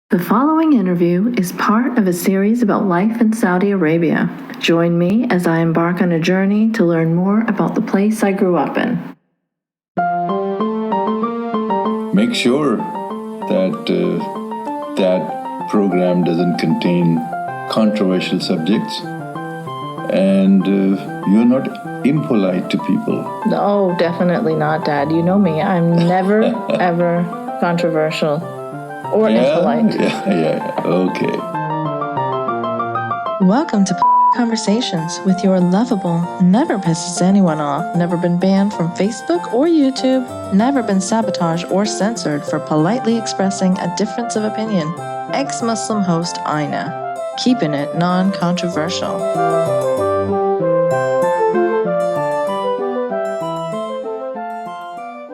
The following interview is part of a series about life in Saudi Arabia. Join me as I embark on a journey to learn more about the place I grew up in. Make sure that that program doesn't contain controversial subjects and you're not impolite to people. Oh, definitely not, Dad. You know me. I'm never, ever controversial. Or impolite. Yeah. Okay. Welcome to Conversations with your lovable, never pisses anyone off, never been banned from Facebook or YouTube, never been sabotaged or censored for politely expressing a difference of opinion. Ex-Muslim host Aina, keeping it non-controversial.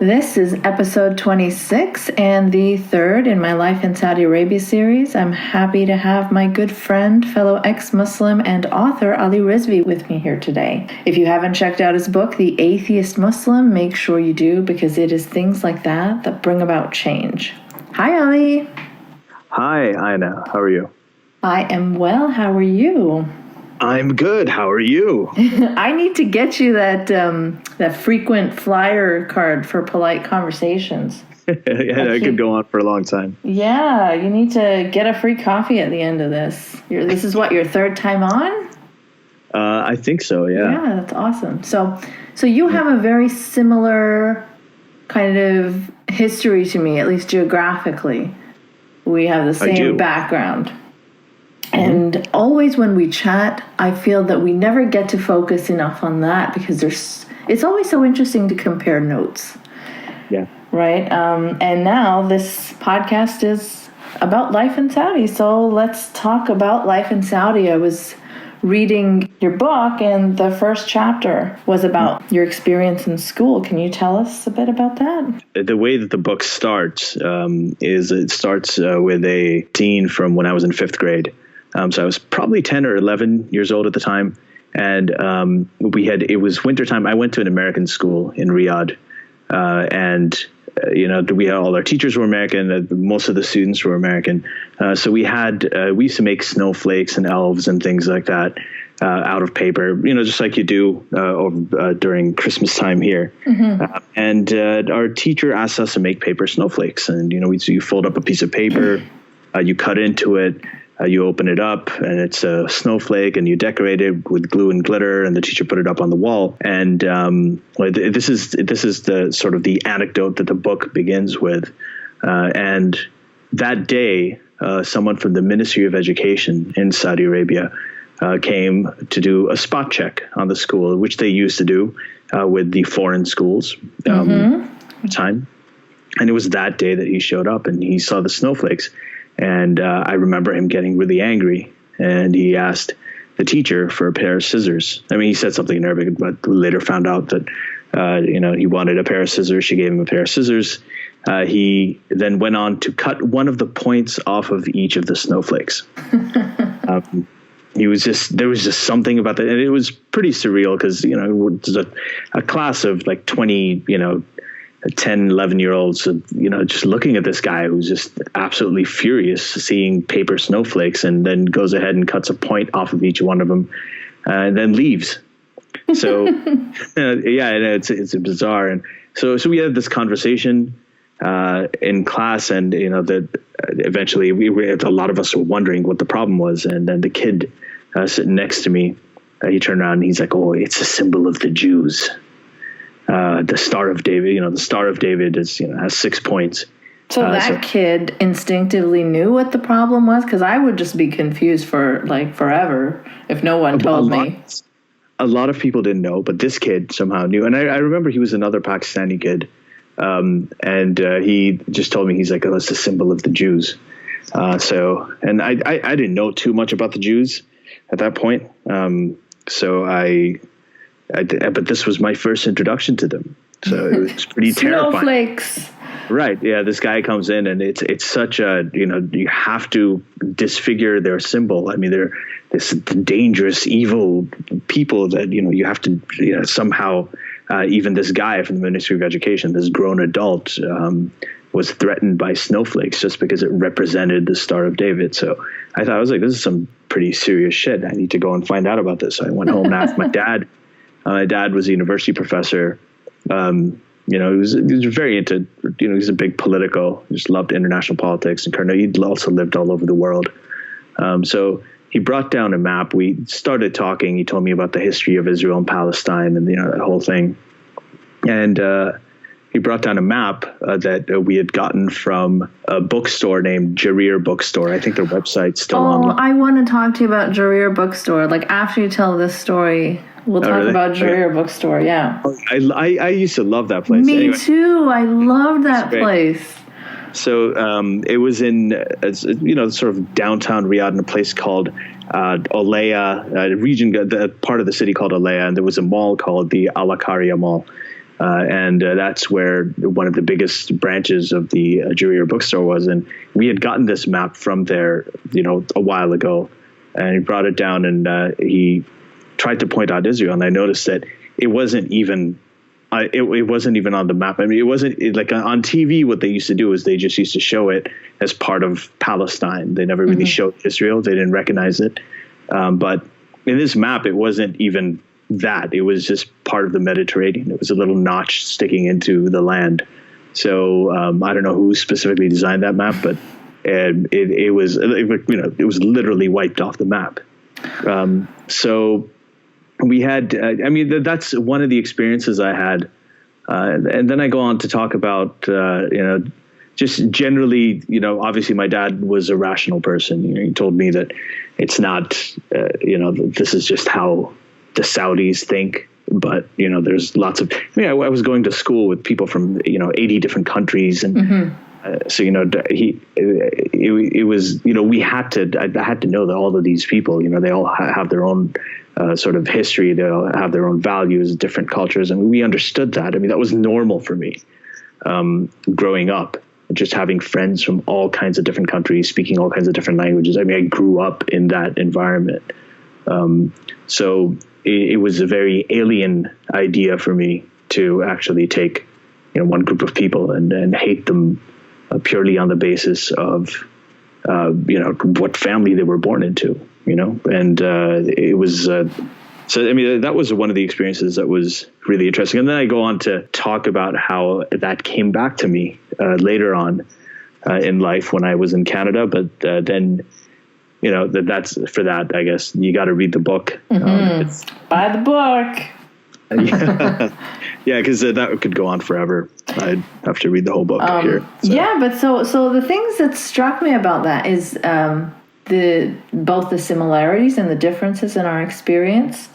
This is episode 26 and the third in my Life in Saudi Arabia series. I'm happy to have my good friend, fellow ex-Muslim and author Ali Rizvi with me here today. If you haven't checked out his book, The Atheist Muslim, make sure you do because it is things like that that bring about change. Hi, Ali. Hi, Ina. How are you? I am well. How are you? I'm good. How are you? I need to get you that frequent flyer card for polite conversations. I could go on for a long time. Yeah, you need to get a free coffee at the end of this. This is what, your third time on? I think so, yeah. Yeah, that's awesome. So you have a very similar kind of history to me, at least geographically. We have the same background. And always when we chat, I feel that we never get to focus enough on that because it's always so interesting to compare notes. Yeah. Right? And now this podcast is about life in Saudi. So let's talk about life in Saudi. I was reading your book and the first chapter was about your experience in school. Can you tell us a bit about that? The way that the book starts is it starts with a scene from when I was in fifth grade. So I was probably 10 or 11 years old at the time. And it was wintertime. I went to an American school in Riyadh. We had all our teachers were American. Most of the students were American. So we used to make snowflakes and elves and things like that out of paper, just like you do during Christmas time here. And our teacher asked us to make paper snowflakes. And, you fold up a piece of paper, you cut into it. You open it up and it's a snowflake and you decorate it with glue and glitter and the teacher put it up on the wall. And this is the sort of the anecdote that the book begins with. And that day, someone from the Ministry of Education in Saudi Arabia came to do a spot check on the school, which they used to do with the foreign schools at the time. And it was that day that he showed up and he saw the snowflakes. And I remember him getting really angry, and he asked the teacher for a pair of scissors. I mean, he said something in Arabic, but later found out that, he wanted a pair of scissors. She gave him a pair of scissors. He then went on to cut one of the points off of each of the snowflakes. There was just something about that. And it was pretty surreal because, it was a class of like 20, 10, 11-year-olds, just looking at this guy who's just absolutely furious seeing paper snowflakes and then goes ahead and cuts a point off of each one of them and then leaves. So, it's bizarre. And so we had this conversation in class and, that eventually a lot of us were wondering what the problem was. And then the kid sitting next to me, he turned around and he's like, oh, it's a symbol of the Jews. The Star of David, the Star of David has 6 points. So that kid instinctively knew what the problem was? Because I would just be confused for like forever if no one told me. A lot of people didn't know, but this kid somehow knew. And I remember he was another Pakistani kid. And he just told me, he's like, oh, it's a symbol of the Jews. I didn't know too much about the Jews at that point. But this was my first introduction to them. So it was pretty terrifying. Snowflakes. Right. Yeah. This guy comes in and it's such a, you have to disfigure their symbol. I mean, they're this dangerous, evil people that, you have to somehow, even this guy from the Ministry of Education, this grown adult, was threatened by snowflakes just because it represented the Star of David. So I thought, I was like, this is some pretty serious shit. I need to go and find out about this. So I went home and asked my dad. My dad was a university professor. He was very into, he's a big political, just loved international politics, and he'd also lived all over the world. So he brought down a map. We started talking. He told me about the history of Israel and Palestine and, that whole thing. And he brought down a map that we had gotten from a bookstore named Jarir Bookstore. I think their website's still online. I want to talk to you about Jarir Bookstore. Like, after you tell this story, we'll talk really? about Jarir Bookstore, yeah. I used to love that place. Me too. I loved that place. So it was in, sort of downtown Riyadh in a place called Olaya, a region, the part of the city called Olaya, and there was a mall called the Al Akaria Mall. And that's where one of the biggest branches of the Jarir Bookstore was. And we had gotten this map from there, a while ago. And he brought it down, and he tried to point out Israel. And I noticed that it wasn't even it wasn't even on the map. I mean, it wasn't like on TV. What they used to do is they just used to show it as part of Palestine. They never really showed Israel. They didn't recognize it. But in this map, it wasn't even that. It was just part of the Mediterranean. It was a little notch sticking into the land. So I don't know who specifically designed that map, but it was literally wiped off the map. So we had, that's one of the experiences I had. And then I go on to talk about, just generally, obviously my dad was a rational person. He told me that it's not, this is just how the Saudis think. But, there's lots of, I was going to school with people from, 80 different countries. And so, it was, I had to know that all of these people, they all have their own sort of history. They all have their own values, different cultures. And we understood that. I mean, that was normal for me growing up, just having friends from all kinds of different countries, speaking all kinds of different languages. I mean, I grew up in that environment. So it was a very alien idea for me to actually take, one group of people and hate them purely on the basis of, what family they were born into, and it was, that was one of the experiences that was really interesting. And then I go on to talk about how that came back to me later on in life when I was in Canada. But then, that's for that, I guess you got to read the book. Buy the book. Yeah, because that could go on forever. I'd have to read the whole book here. So. Yeah, but so the things that struck me about that is both the similarities and the differences in our experience.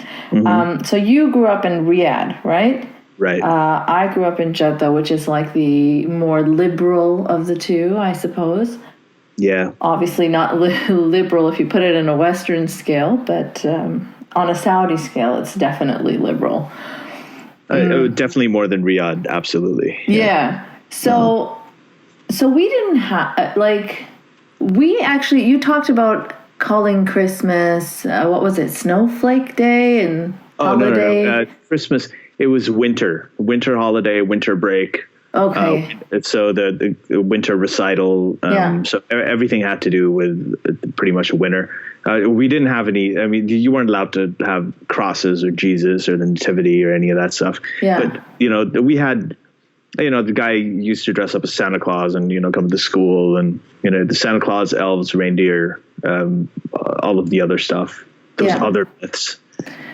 So you grew up in Riyadh, right? Right. I grew up in Jeddah, which is like the more liberal of the two, I suppose. Yeah. Obviously not liberal if you put it in a Western scale, but on a Saudi scale, it's definitely liberal. Definitely more than Riyadh, absolutely. Yeah. So we didn't have, you talked about calling Christmas, what was it, Snowflake Day and holiday? No. Christmas, it was winter holiday, winter break. Okay. So the winter recital. So everything had to do with pretty much winter. We didn't have any. I mean, you weren't allowed to have crosses or Jesus or the Nativity or any of that stuff. Yeah. But we had. The guy used to dress up as Santa Claus and come to school, and the Santa Claus, elves, reindeer, all of the other stuff. Those other myths.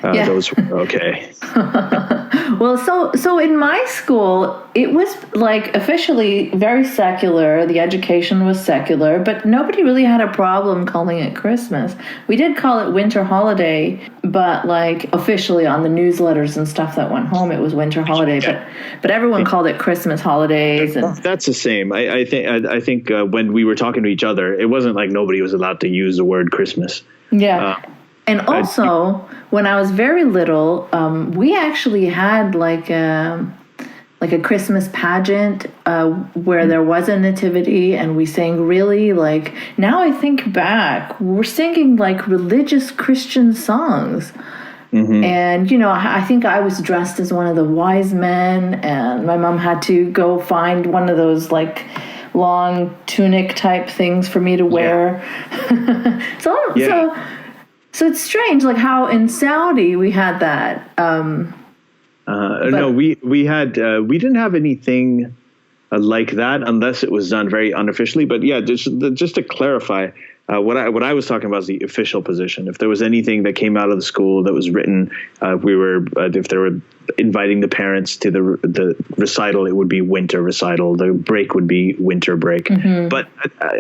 Those were okay. Well, so in my school, it was like officially very secular. The education was secular, but nobody really had a problem calling it Christmas. We did call it winter holiday, but like officially on the newsletters and stuff that went home, it was winter holiday. But everyone called it Christmas holidays. And that's the same. I think when we were talking to each other, it wasn't like nobody was allowed to use the word Christmas. Yeah. And also, when I was very little, we actually had like a Christmas pageant where there was a nativity, and we sang really now I think back, we're singing like religious Christian songs. And, I think I was dressed as one of the wise men, and my mom had to go find one of those long tunic type things for me to wear. So it's strange, like how in Saudi we had that. No, we didn't have anything like that unless it was done very unofficially. But yeah, just to clarify, what I was talking about is the official position. If there was anything that came out of the school that was written, if they were inviting the parents to the recital, it would be winter recital. The break would be winter break. Mm-hmm. But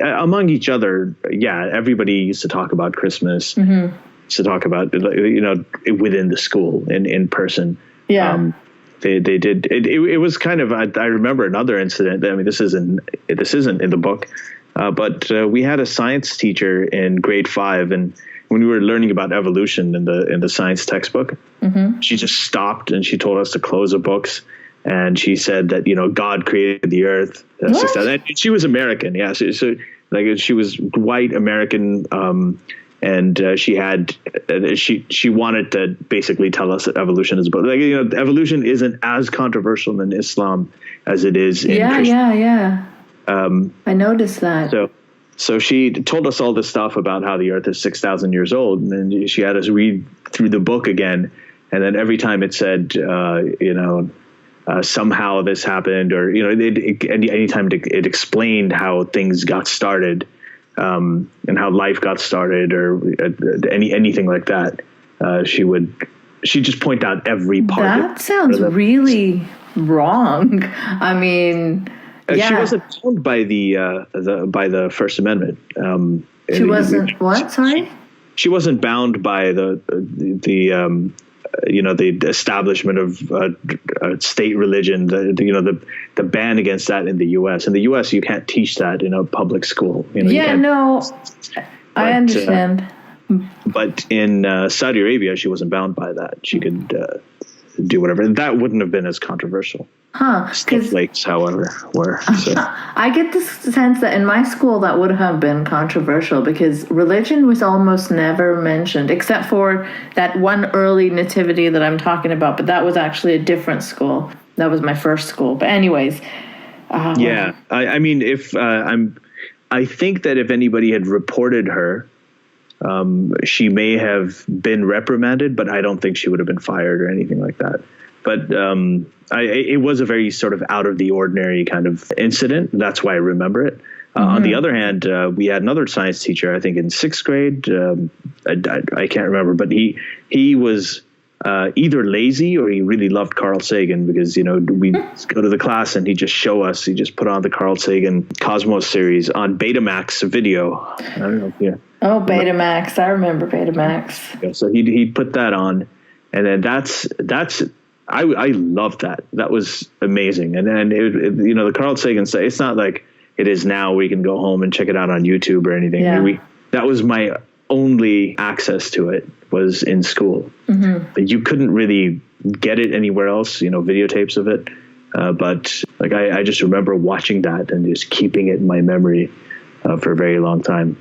among each other, yeah, everybody used to talk about Christmas. Mm-hmm. Used to talk about within the school in person. Yeah. They did. It was kind of. I remember another incident. I mean, this isn't in the book, but we had a science teacher in grade 5, and when we were learning about evolution in the science textbook, mm-hmm. she just stopped and she told us to close the books, and she said that God created the Earth. And she was American, yeah. So like she was white American. And she wanted to basically tell us that evolution is, but evolution isn't as controversial in Islam as it is in Christianity. Yeah. I noticed that. So she told us all this stuff about how the Earth is 6,000 years old, and then she had us read through the book again, and then every time it said, somehow this happened, or anytime it explained how things got started. And how life got started, or anything like that, she'd just point out every part. That sounds really wrong. I mean, she wasn't bound by the First Amendment. She wasn't what? Sorry. She wasn't bound by the establishment of state religion, the ban against that in the U.S. In the U.S., you can't teach that in a public school. I understand. But in Saudi Arabia, she wasn't bound by that. She could do whatever. That wouldn't have been as controversial. Snowflakes, however, were. So. I get the sense that in my school that would have been controversial because religion was almost never mentioned, except for that one early nativity that I'm talking about. But that was actually a different school. That was my first school. But anyways. I mean, I think that if anybody had reported her, she may have been reprimanded, but I don't think she would have been fired or anything like that. But it was a very sort of out of the ordinary kind of incident. That's why I remember it. On the other hand, we had another science teacher, I think in 6th grade. I can't remember, but he was either lazy or he really loved Carl Sagan because, we'd go to the class and he'd just show us. He just put on the Carl Sagan Cosmos series on Betamax video. I don't know if you... Oh, Betamax. I remember Betamax. Yeah, so he'd put that on. And then I loved that. That was amazing. And then, the Carl Sagan stuff, it's not like it is now where you can go home and check it out on YouTube or anything. Yeah. That was my only access to it was in school. Mm-hmm. But you couldn't really get it anywhere else, videotapes of it. But like I just remember watching that and just keeping it in my memory for a very long time.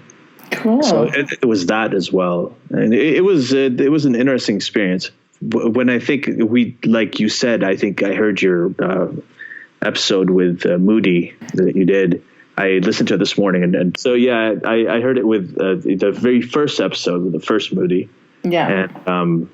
Cool. So it was that as well. And it was an interesting experience. When I think like you said, I think I heard your episode with Moody that you did. I listened to it this morning. And so, yeah, I heard it with the very first episode with the first Moody. Yeah. And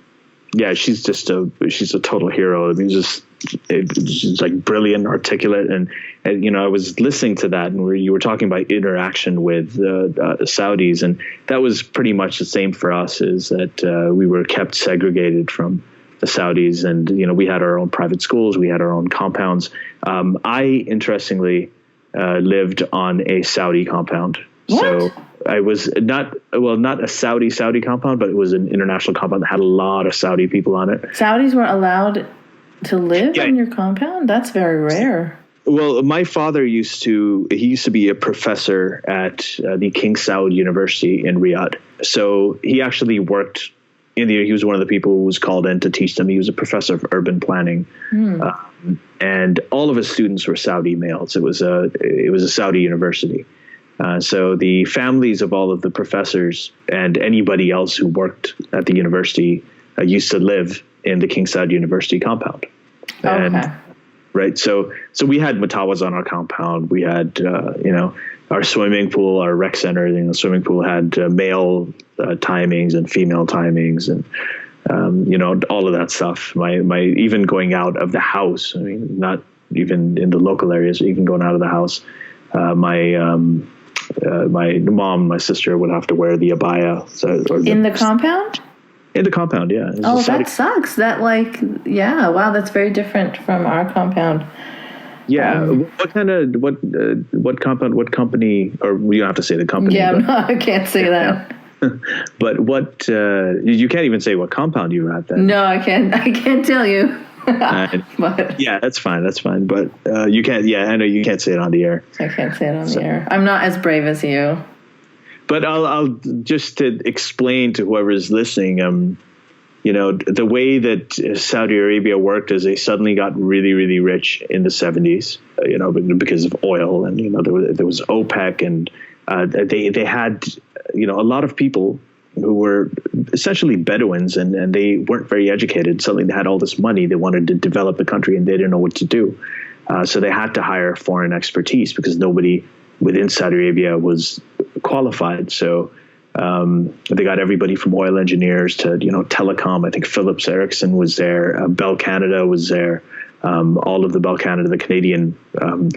she's a total hero. I mean, she's like brilliant, articulate. And I was listening to that and where you were talking about interaction with the Saudis. And that was pretty much the same for us, is that we were kept segregated from the Saudis. And, we had our own private schools. We had our own compounds. I, interestingly, lived on a Saudi compound. What? So I was not a Saudi compound, but it was an international compound that had a lot of Saudi people on it. Saudis were allowed to live in your compound? That's very rare. Well, my father used to be a professor at the King Saud University in Riyadh. So he actually worked he was one of the people who was called in to teach them. He was a professor of urban planning. And all of his students were Saudi males. It was a Saudi university. So the families of all of the professors and anybody else who worked at the university used to live in the King Saud University compound. And right? So we had matawas on our compound. We had, our swimming pool, our rec center, the swimming pool had male timings and female timings, and all of that stuff. My even going out of the house. I mean, not even in the local areas, even going out of the house. My mom, my sister would have to wear the abaya. In the compound? In the compound, yeah. Oh, that sucks. That wow, that's very different from our compound. Yeah. What compound, what company, or you don't have to say the company. Yeah, no, I can't say that. But what, you can't even say what compound you were at then. No, I can't tell you. But yeah, that's fine. But you can't. Yeah, I know you can't say it on the air. I can't say it on the air. I'm not as brave as you. But I'll just to explain to whoever's listening. The way that Saudi Arabia worked is they suddenly got really, really rich in the 70s. Because of oil, and there was OPEC, and they had a lot of people who were essentially Bedouins, and they weren't very educated. Suddenly they had all this money. They wanted to develop the country, and they didn't know what to do. So they had to hire foreign expertise because nobody within Saudi Arabia was qualified. So they got everybody from oil engineers to, telecom. I think Phillips Ericsson was there. Bell Canada was there. All of the Bell Canada, the Canadian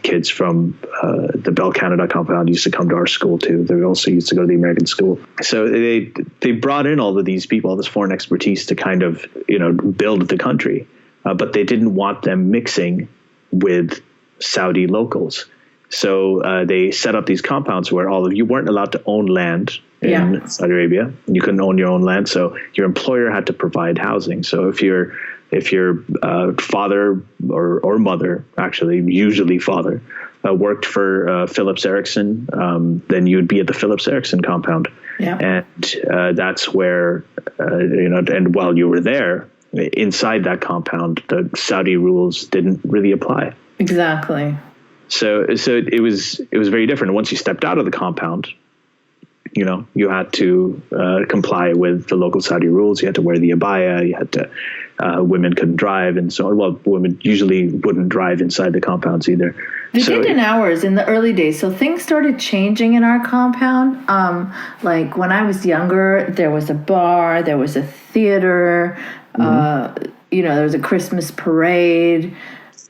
kids from the Bell Canada compound used to come to our school too. They also used to go to the American school. So they brought in all of these people, all this foreign expertise to kind of, build the country. But they didn't want them mixing with Saudi locals. So they set up these compounds where you weren't allowed to own land in Saudi Arabia. You couldn't own your own land. So your employer had to provide housing. So if your father or mother, actually usually father, worked for Phillips Ericsson, then you'd be at the Phillips Ericsson compound. Yeah. And that's where, and while you were there, inside that compound, the Saudi rules didn't really apply. Exactly. So it was very different. Once you stepped out of the compound, you had to comply with the local Saudi rules. You had to wear the abaya. You had to, women couldn't drive and so on. Well, women usually wouldn't drive inside the compounds either. They did in ours in the early days. So things started changing in our compound. Like when I was younger, there was a bar, there was a theater, there was a Christmas parade,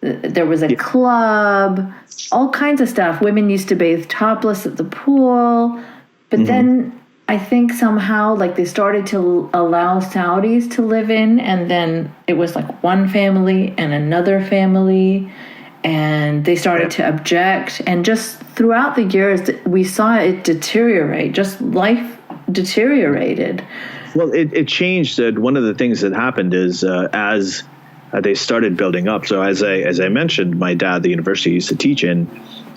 there was a club, all kinds of stuff. Women used to bathe topless at the pool. But then I think somehow they started to allow Saudis to live in, and then it was like one family and another family, and they started to object. And just throughout the years, we saw it deteriorate. Just life deteriorated. Well, it changed. One of the things that happened is as they started building up. So as I mentioned, my dad, the university he used to teach in,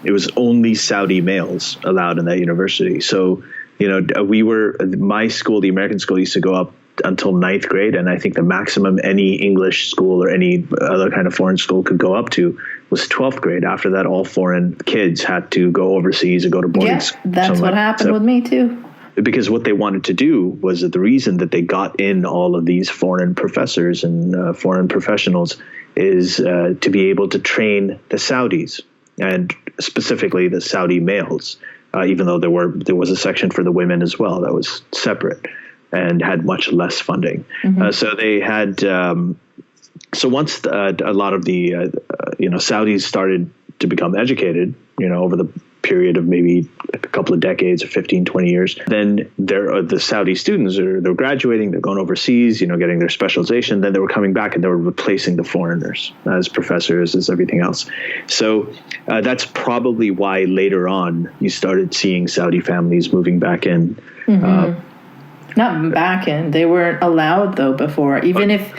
it was only Saudi males allowed in that university. So, my school, the American school, used to go up until 9th grade. And I think the maximum any English school or any other kind of foreign school could go up to was 12th grade. After that, all foreign kids had to go overseas or go to boarding school. That's what happened with me too. Because what they wanted to do was that the reason that they got in all of these foreign professors and foreign professionals is to be able to train the Saudis, and specifically the Saudi males, even though there was a section for the women as well that was separate and had much less funding. So they had so once a lot of the Saudis started to become educated, over the period of maybe a couple of decades or 15, 20 years, then the Saudi students they're graduating, they're going overseas, getting their specialization. Then they were coming back and they were replacing the foreigners as professors, as everything else. So that's probably why later on you started seeing Saudi families moving back in. Not back in. They weren't allowed though before, even if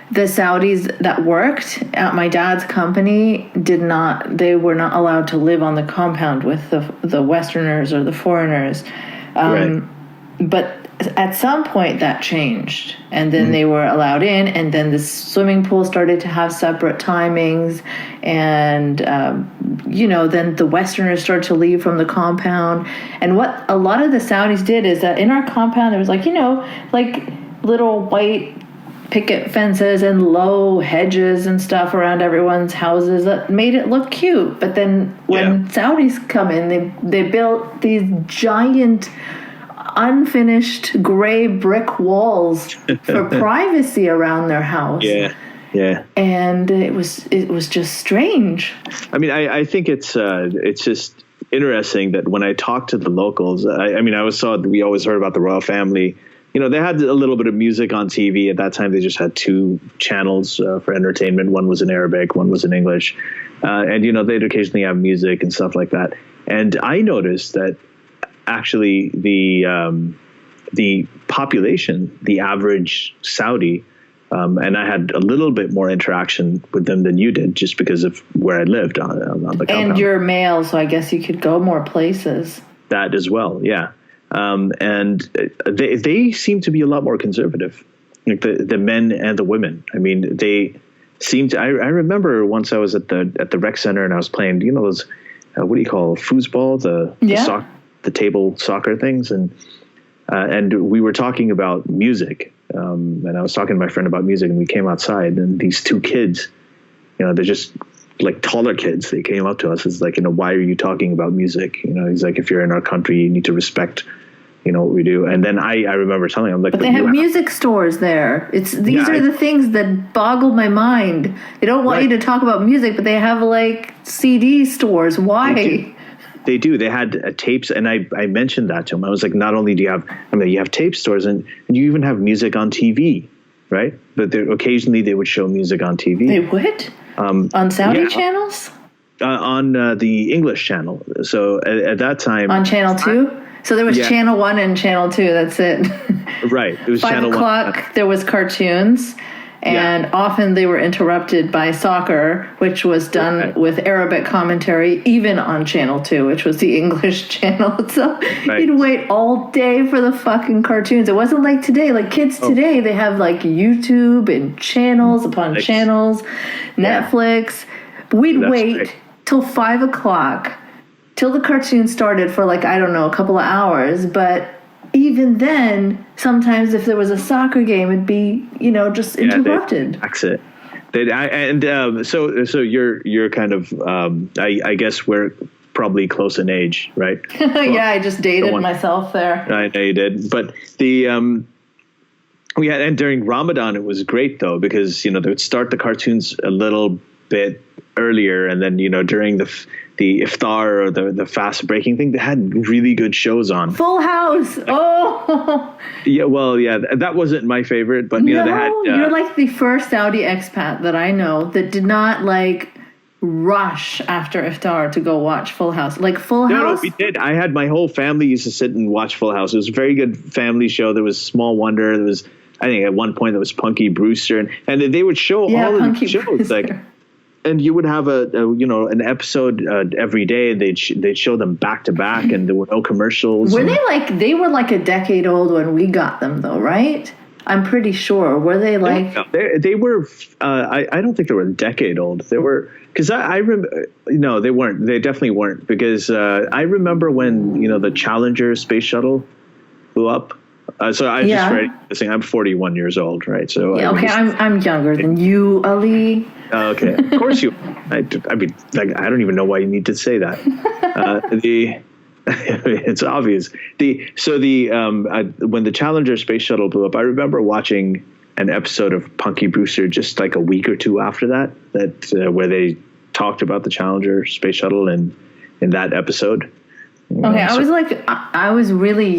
the Saudis that worked at my dad's company they were not allowed to live on the compound with the Westerners or the foreigners. But at some point that changed, and then they were allowed in, and then the swimming pool started to have separate timings, and then the Westerners started to leave from the compound. And what a lot of the Saudis did is that in our compound there was like little white picket fences and low hedges and stuff around everyone's houses that made it look cute. But then when Saudis come in, they built these giant unfinished gray brick walls for privacy around their house. Yeah. And it was just strange. I mean, I think it's just interesting that when I talk to the locals, we always heard about the royal family. You know, they had a little bit of music on TV. At that time, they just had 2 channels for entertainment. One was in Arabic, one was in English. And, you know, they'd occasionally have music and stuff like that. And I noticed that actually the population, the average Saudi, and I had a little bit more interaction with them than you did just because of where I lived on the compound. And you're male, so I guess you could go more places. That as well, yeah. And they seem to be a lot more conservative, like the men and the women. I mean, they seem to. I remember once I was at the rec center and I was playing, you know, those what do you call foosball, the table soccer things, and we were talking about music, and I was talking to my friend about music, and we came outside, and these 2 kids, you know, they're just like taller kids. They came up to us. It's like, you know, why are you talking about music? You know, he's like, if you're in our country, you need to respect, you know, what we do. And then I remember telling him, like, but they have music stores there. These are the things that boggle my mind. They don't want you to talk about music, but they have like CD stores. Why? They do. They had tapes, and I mentioned that to him. I was like, not only do you have, you have tape stores, and you even have music on TV, right? But occasionally they would show music on TV. They would? On Saudi channels? On the English channel. So at that time... On Channel 2? So there was Channel 1 and Channel 2, that's it. Right. It was 5 Channel o'clock, 1. there was cartoons, and often they were interrupted by soccer, which was done with Arabic commentary, even on Channel 2, which was the English channel. So you'd wait all day for the fucking cartoons. It wasn't like today. Like kids today, they have like YouTube and channels upon channels, Netflix. We'd wait till 5 o'clock, till the cartoon started for like, I don't know, a couple of hours. But even then, sometimes if there was a soccer game, it'd be, you know, just interrupted. That's it. So you're kind of, I guess we're probably close in age, right? Yeah, I just dated myself there. I know you did. But and during Ramadan, it was great though, because, you know, they would start the cartoons a little bit earlier, and then, you know, during the iftar or the fast breaking thing, they had really good shows on. Full House. Oh. Yeah, well, yeah, that wasn't my favorite, but you know, they had. You're like the first Saudi expat that I know that did not like rush after iftar to go watch Full House. Like Full House. No, we did. I had my whole family used to sit and watch Full House. It was a very good family show. There was Small Wonder. There was, I think, at one point there was Punky Brewster, and they would show all of the shows Brewster. Like. And you would have an episode every day. They'd show them back to back, and there were no commercials. They were like a decade old when we got them, though, right? I'm pretty sure. Were they like? They were. I don't think they were a decade old. They were, because I remember. No, they weren't. They definitely weren't, because I remember when, you know, the Challenger space shuttle blew up. So I just read this thing. I'm 41 years old, right? So I'm younger than you, Ali. Okay, of course you. I mean, like, I don't even know why you need to say that. It's obvious. When the Challenger space shuttle blew up, I remember watching an episode of Punky Brewster just like a week or 2 after that where they talked about the Challenger space shuttle in that episode. Okay, I was really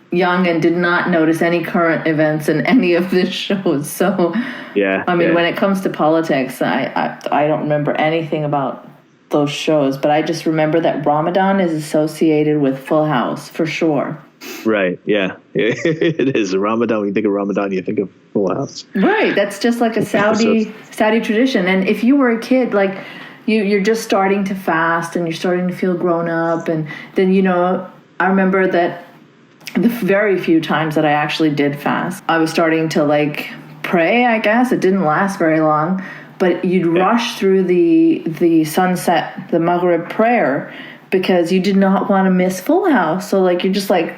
young and did not notice any current events in any of the shows. So, when it comes to politics, I don't remember anything about those shows, but I just remember that Ramadan is associated with Full House for sure. Right. Yeah, it is. Ramadan. When you think of Ramadan, you think of Full House. Right. That's just like a Saudi tradition. And if you were a kid, like you're just starting to fast and you're starting to feel grown up, and then, you know, I remember that the very few times that I actually did fast, I was starting to like pray, I guess. It didn't last very long, but you'd rush through the sunset, the Maghrib prayer, because you did not want to miss Full House. So like, you're just like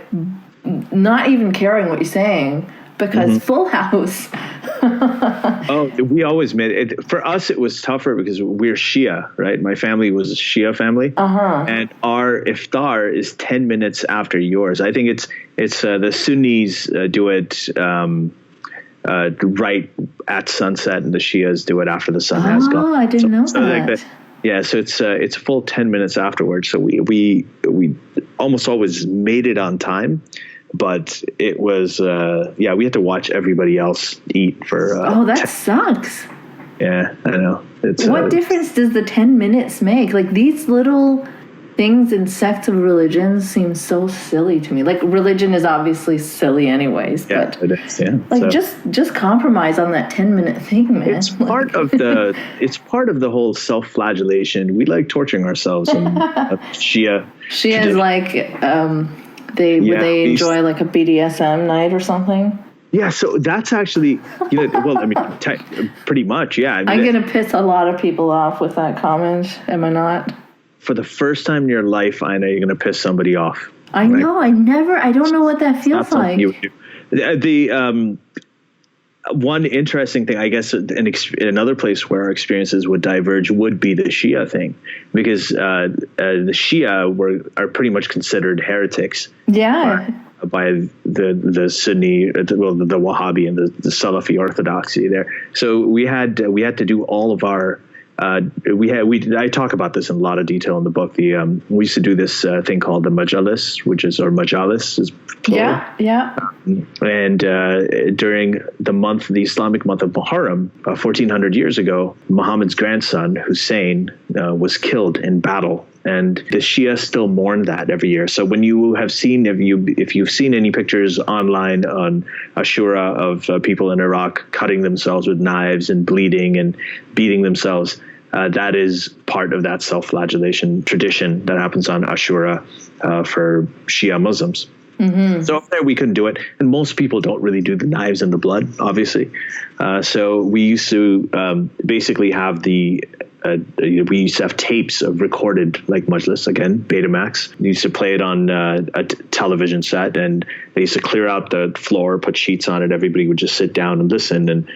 not even caring what you're saying, because Full House. Oh, we always made it. For us, it was tougher because we're Shia, right? My family was a Shia family, and our iftar is 10 minutes after yours. I think it's the Sunnis do it right at sunset, and the Shias do it after the sun has gone. Oh, I didn't know that. Yeah, so it's a full 10 minutes afterwards. So we almost always made it on time. But it was, we had to watch everybody else eat for. That sucks. Yeah, I know. What difference does the 10 minutes make? Like, these little things in sects of religions seem so silly to me. Like, religion is obviously silly anyways. Yeah, but it is. Yeah. Like, just compromise on that 10-minute thing, man. It's part of the. It's part of the whole self-flagellation. We like torturing ourselves. And Shia is like. They enjoy like a BDSM night or something? Yeah, so that's actually, pretty much, yeah. I mean, I'm going to piss a lot of people off with that comment, am I not? For the first time in your life, I know you're going to piss somebody off. I know, I don't know what that feels like. The one interesting thing, I guess, another place where our experiences would diverge would be the Shia thing, because the Shia are pretty much considered heretics. Yeah. By the Sunni, the Wahhabi and the Salafi orthodoxy there. So we had to do all of our. I talk about this in a lot of detail in the book. We used to do this thing called the majalis, majalis is plural. Yeah. And during the Islamic month of Muharram, 1400 years ago, Muhammad's grandson Hussein was killed in battle. And the Shia still mourn that every year. So when you have seen, if you've seen any pictures online on Ashura of people in Iraq cutting themselves with knives and bleeding and beating themselves, that is part of that self-flagellation tradition that happens on Ashura for Shia Muslims. Mm-hmm. So up there we couldn't do it, and most people don't really do the knives and the blood, obviously. So we used to basically have we used to have tapes of recorded like majlis, again, Betamax. We used to play it on a television set, and they used to clear out the floor, put sheets on it. Everybody would just sit down and listen. And,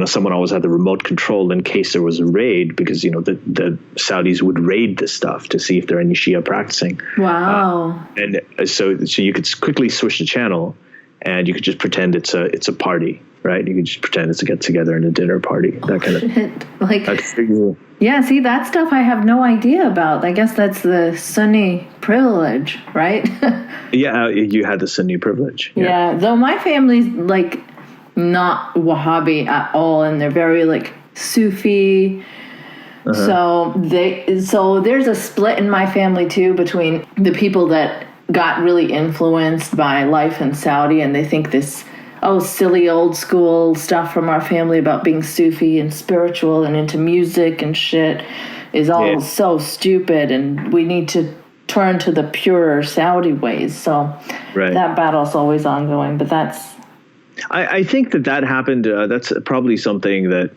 someone always had the remote control in case there was a raid, because, the Saudis would raid this stuff to see if there are any Shia practicing. Wow. And so you could quickly switch the channel, and you could just pretend it's a party, right? You could just pretend it's a get together and a dinner party, that kind of. Yeah, see, that stuff I have no idea about. I guess that's the Sunni privilege, right? Yeah, you had the Sunni privilege. Yeah, though my family's like not Wahhabi at all, and they're very like Sufi. So there's a split in my family too between the people that got really influenced by life in Saudi, and they think this silly old school stuff from our family about being Sufi and spiritual and into music and shit is all so stupid, and we need to turn to the purer Saudi ways. So that battle's always ongoing, but that's... I think that happened. That's probably something that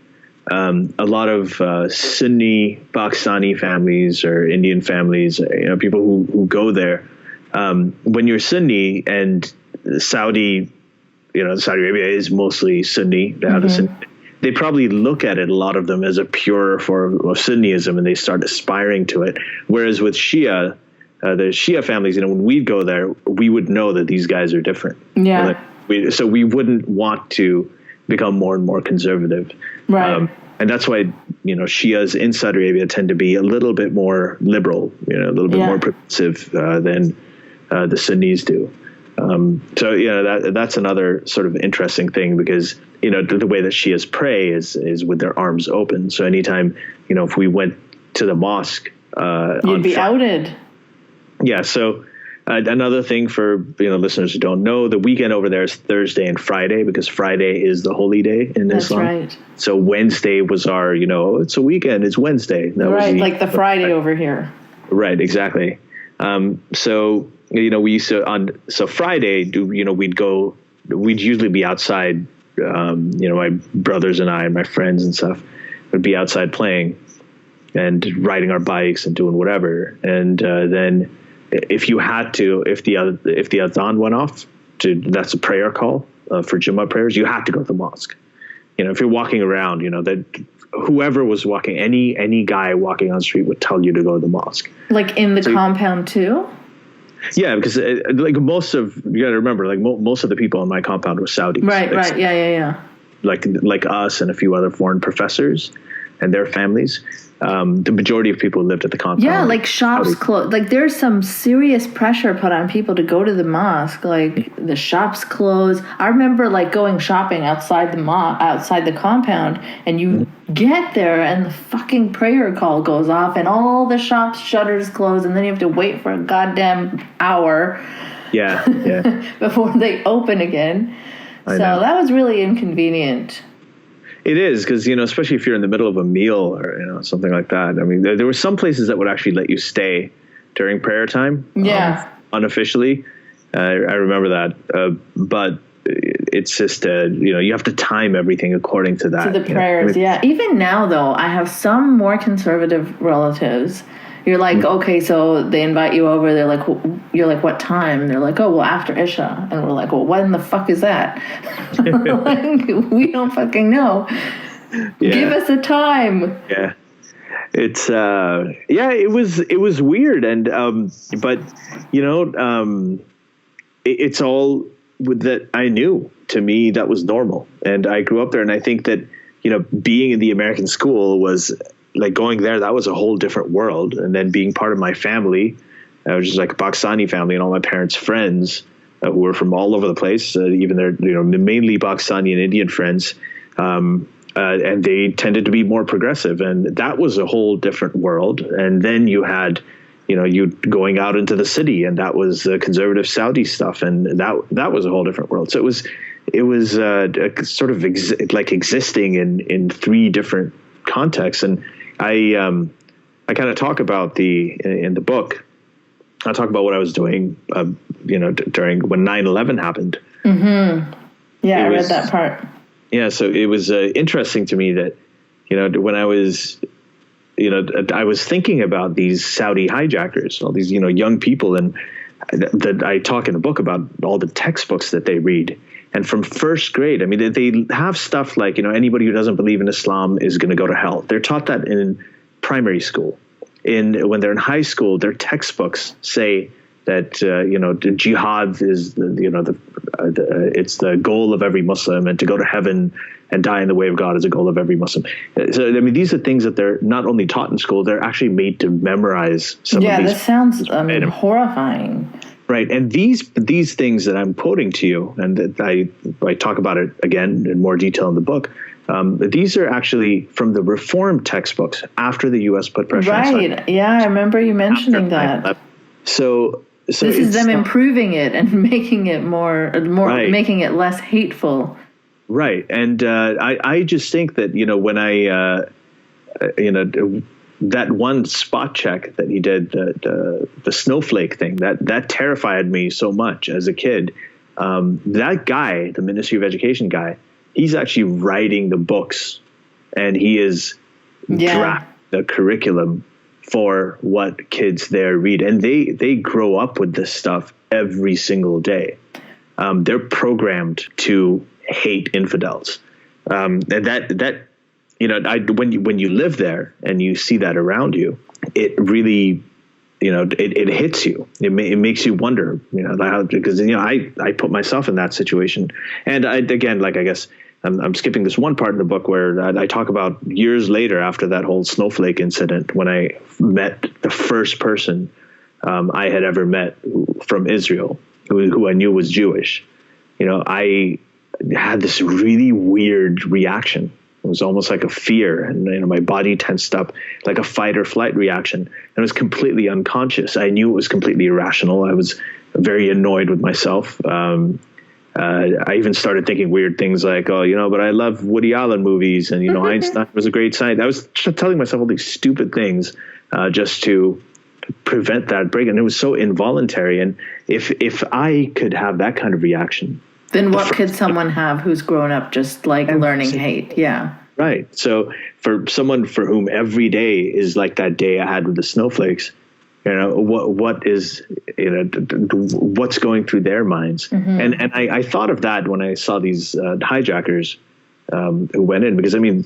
a lot of Sunni Pakistani families or Indian families, people who go there, when you're Sunni and Saudi Arabia is mostly Sunni. They probably look at it, a lot of them, as a pure form of Sunniism, and they start aspiring to it. Whereas with Shia, the Shia families, when we'd go there, we would know that these guys are different. Yeah. So we wouldn't want to become more and more conservative. Right. And that's why, Shias in Saudi Arabia tend to be a little bit more liberal, a little bit more progressive than the Sunnis do. That's another sort of interesting thing, because the way that Shias pray is with their arms open. So anytime if we went to the mosque, you'd be outed. Yeah. So another thing for listeners who don't know, the weekend over there is Thursday and Friday, because Friday is the holy day in Islam. That's right. So Wednesday was our it's a weekend. It's Wednesday. That was like the Friday over here. Right. Exactly. So. We used to Friday, we'd usually be outside, my brothers and I and my friends and stuff would be outside playing and riding our bikes and doing whatever. And then if the adhan went off, that's a prayer call for Jummah prayers, you had to go to the mosque. if you're walking around, that whoever was walking, any guy walking on the street would tell you to go to the mosque. Like in the compound too? Yeah, because you got to remember, like most of the people in my compound were Saudis. Right. Yeah. Like us and a few other foreign professors and their families. The majority of people lived at the compound. Yeah, like shops closed. Like there's some serious pressure put on people to go to the mosque. Like the shops close. I remember like going shopping outside the compound, and you get there and the fucking prayer call goes off, and all the shops shutters close, and then you have to wait for a goddamn hour. Yeah. before they open again. So that was really inconvenient. It is, because, especially if you're in the middle of a meal or, something like that. I mean, there were some places that would actually let you stay during prayer time. Yeah. Unofficially. I remember that. But it's just, you have to time everything according to that. To the prayers, yeah. Even now, though, I have some more conservative relatives. You're like, okay, so they invite you over. They're like, you're like, what time? They're like, oh, well, after Isha. And we're like, well, what in the fuck is that? Like, we don't fucking know. Yeah. Give us a time. Yeah. It's, it was weird. And, but, it's all that I knew. To me, that was normal. And I grew up there. And I think that, being in the American school was, like, going there, that was a whole different world. And then being part of my family, which is like a Pakistani family, and all my parents' friends who were from all over the place, even their, mainly Pakistani and Indian friends. And they tended to be more progressive. And that was a whole different world. And then you had, you going out into the city, and that was conservative Saudi stuff. And that was a whole different world. So it was sort of existing in three different contexts. And I kind of talk about in the book, I talk about what I was doing, during when 9/11 happened. Mm-hmm. Yeah, I read that part. Yeah. So it was interesting to me that, when I was, I was thinking about these Saudi hijackers, all these, young people, and that I talk in the book about all the textbooks that they read. And from first grade, I mean, they have stuff like, anybody who doesn't believe in Islam is going to go to hell. They're taught that in primary school. When they're in high school, their textbooks say that, the jihad is, it's the goal of every Muslim, and to go to heaven and die in the way of God is a goal of every Muslim. So, I mean, these are things that they're not only taught in school, they're actually made to memorize some of these. Yeah, this sounds horrifying. Right. And these things that I'm quoting to you, and that I talk about it again in more detail in the book, these are actually from the reform textbooks after the U.S. put pressure on Sunni. Right. Yeah, I remember you mentioning that. So this is them improving it and making it more right. Making it less hateful. Right. And I just think that, when I, that one spot check that he did, the snowflake thing, that terrified me so much as a kid. That guy, the Ministry of Education guy, he's actually writing the books, and he is drafting the curriculum for what kids there read. And they grow up with this stuff every single day. They're programmed to hate infidels. And that when you live there and you see that around you, it really, it hits you. It makes you wonder, because I put myself in that situation. And I guess I'm skipping this one part in the book where I talk about years later, after that whole snowflake incident, when I met the first person I had ever met from Israel who I knew was Jewish. I had this really weird reaction. It was almost like a fear, and my body tensed up like a fight or flight reaction. And it was completely unconscious. I knew it was completely irrational. I was very annoyed with myself. I even started thinking weird things like, but I love Woody Allen movies, and Einstein was a great scientist. I was telling myself all these stupid things just to prevent that break, and it was so involuntary. And if I could have that kind of reaction, then what could someone have who's grown up just like learning hate? Yeah. Right. So for someone for whom every day is like that day I had with the snowflakes, what is, what's going through their minds? Mm-hmm. And I thought of that when I saw these hijackers who went in, because I mean,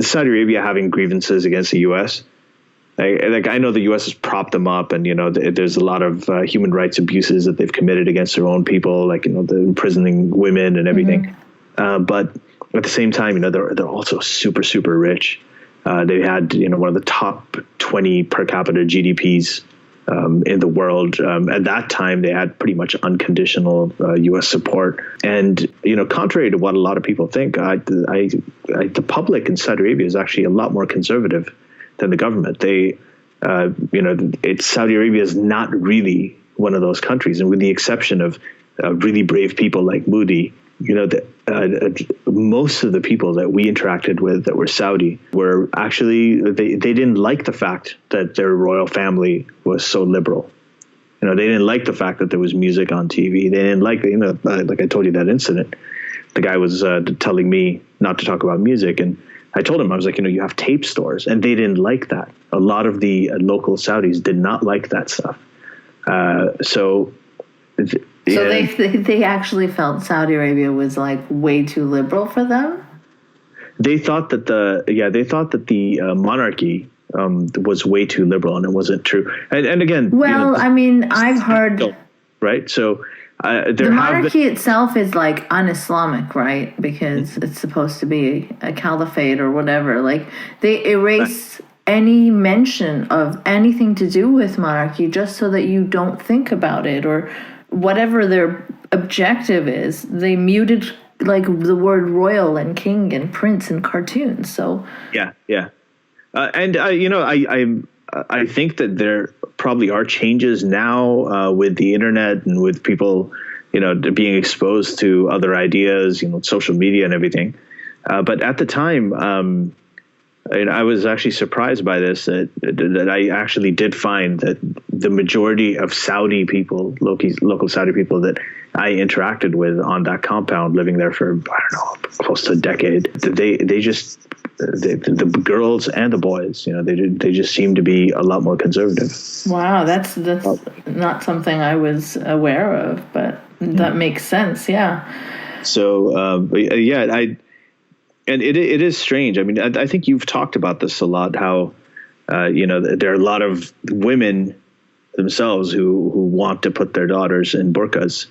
Saudi Arabia having grievances against the U.S. I know the U.S. has propped them up, and there's a lot of human rights abuses that they've committed against their own people, like the imprisoning women and everything. But at the same time, they're also super, super rich. They had one of the top 20 per capita GDPs in the world. At that time, they had pretty much unconditional U.S. support. And contrary to what a lot of people think, the public in Saudi Arabia is actually a lot more conservative than the government. Saudi Arabia is not really one of those countries, and with the exception of really brave people like Moody, most of the people that we interacted with that were Saudi were actually they didn't like the fact that their royal family was so liberal. They didn't like the fact that there was music on TV. They didn't like like I told you that incident. The guy was telling me not to talk about music, and I told him, I was like, you have tape stores, and they didn't like that. A lot of the local Saudis did not like that stuff. So they actually felt Saudi Arabia was like way too liberal for them. They thought that the monarchy was way too liberal, and it wasn't true. And again, I mean, I've heard, right? So the monarchy itself is like un-Islamic, right? Because it's supposed to be a caliphate or whatever. Like they erase any mention of anything to do with monarchy just so that you don't think about it, or whatever their objective is. They muted like the word royal and king and prince in cartoons. So yeah. I think that there probably are changes now with the internet and with people, being exposed to other ideas, social media and everything. But at the time, I was actually surprised by this, that I actually did find that the majority of Saudi people, local Saudi people that I interacted with on that compound, living there for, I don't know, close to a decade, the girls and the boys, they just seem to be a lot more conservative. Wow, that's not something I was aware of, but that makes sense. Yeah. So, and it is strange. I mean, I think you've talked about this a lot, how, there are a lot of women themselves who want to put their daughters in burqas.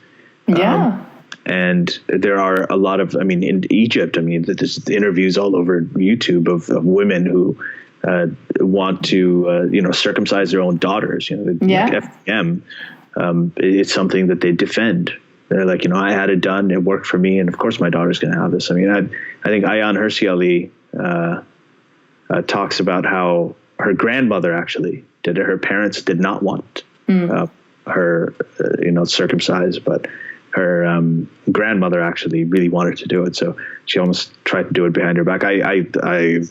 Yeah. And there are a lot of, in Egypt, there's interviews all over YouTube of women who want to, circumcise their own daughters. Like FGM, it's something that they defend. They're like, I had it done, it worked for me, and of course my daughter's going to have this. I think Ayaan Hirsi Ali talks about how her grandmother actually did it. Her parents did not want her, circumcised, but her grandmother actually really wanted to do it. So she almost tried to do it behind her back. I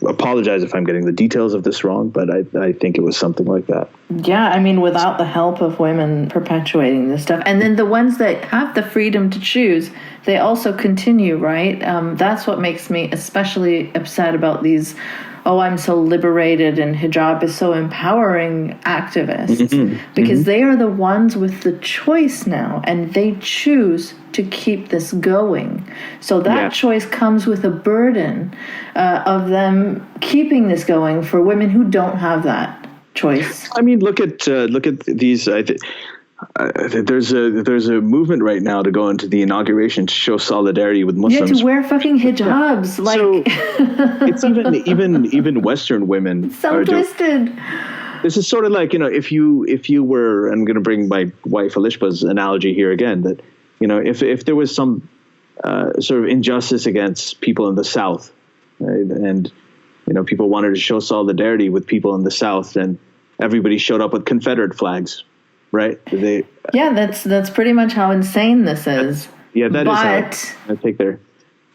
apologize if I'm getting the details of this wrong, but I think it was something like that. Yeah, without the help of women perpetuating this stuff. And then the ones that have the freedom to choose, they also continue, right? That's what makes me especially upset about these, I'm so liberated and hijab is so empowering activists, because they are the ones with the choice now, and they choose to keep this going. So that choice comes with a burden of them keeping this going for women who don't have that choice. Look at these. There's a movement right now to go into the inauguration to show solidarity with Muslims. Yeah, to wear fucking hijabs. Yeah. So it's even Western women. So twisted. This is sort of like, if you were, I'm going to bring my wife Alishba's analogy here again, that if there was some sort of injustice against people in the South, right, and people wanted to show solidarity with people in the South, then everybody showed up with Confederate flags. Right? That's pretty much how insane this is. That is how I take their.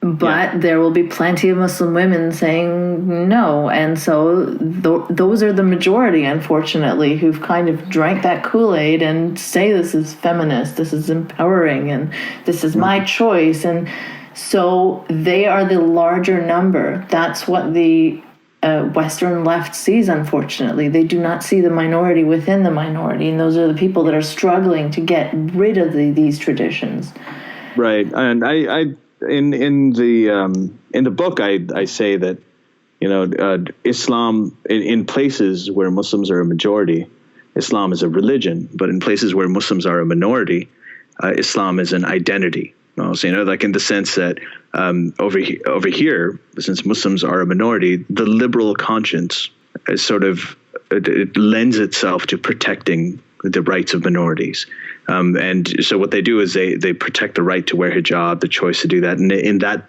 But there will be plenty of Muslim women saying no, and so those are the majority, unfortunately, who've kind of drank that Kool-Aid and say this is feminist, this is empowering, and this is my choice, and so they are the larger number. That's what the Western left sees, unfortunately. They do not see the minority within the minority, and those are the people that are struggling to get rid of these traditions. Right, and I in the book, I say that, Islam in places where Muslims are a majority, Islam is a religion, but in places where Muslims are a minority, Islam is an identity. So, like in the sense that over here, since Muslims are a minority, the liberal conscience is sort of it lends itself to protecting the rights of minorities. And so what they do is they protect the right to wear hijab, the choice to do that. And in that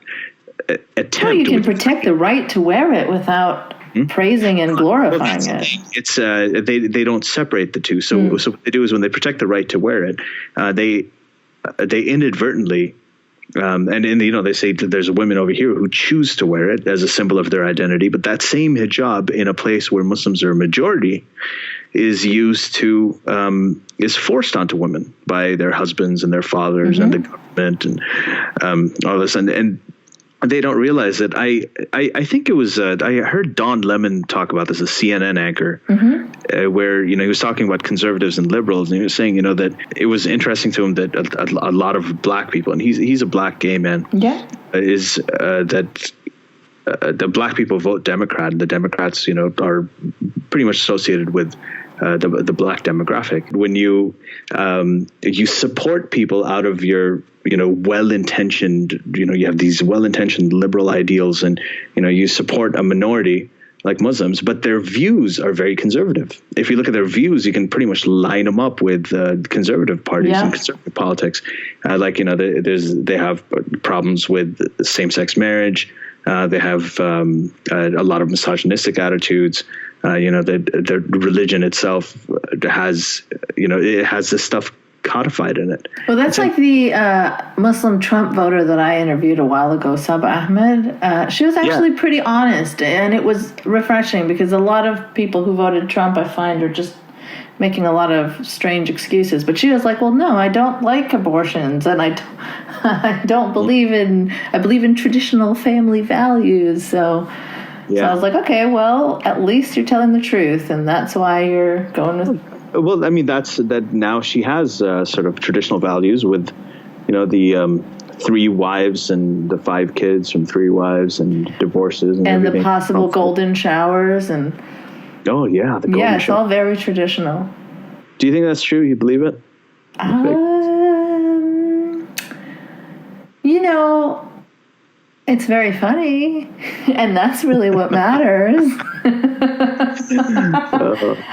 attempt... Well, you can protect the right to wear it without praising and glorifying it. It's they don't separate the two. So what they do is when they protect the right to wear it, they inadvertently... and they say that there's women over here who choose to wear it as a symbol of their identity, but that same hijab in a place where Muslims are a majority is used to is forced onto women by their husbands and their fathers and the government and all this, and they don't realize that. I think it was I heard Don Lemon talk about this, a CNN anchor, where he was talking about conservatives and liberals, and he was saying that it was interesting to him that a lot of black people, and he's a black gay man, is that the black people vote Democrat, and the Democrats are pretty much associated with the black demographic. When you support people out of your well-intentioned, you have these well-intentioned liberal ideals, and you support a minority like Muslims, but their views are very conservative. If you look at their views, you can pretty much line them up with conservative parties and conservative politics. They have problems with same-sex marriage. They have a lot of misogynistic attitudes. The religion itself has, it has this stuff codified in it. Well, that's like the Muslim Trump voter that I interviewed a while ago, Saba Ahmed. She was actually pretty honest, and it was refreshing because a lot of people who voted Trump, I find, are just making a lot of strange excuses. But she was like, well, no, I don't like abortions, and I don't believe in, I believe in traditional family values. So I was like, okay, well, at least you're telling the truth, and that's why you're going with... Well, I mean, that's that now she has sort of traditional values with, the 3 wives and the 5 kids from 3 wives and divorces and everything. The possible golden showers and... Oh, yeah. The golden it's all very traditional. Do you think that's true? You believe it? It's very funny, and that's really what matters.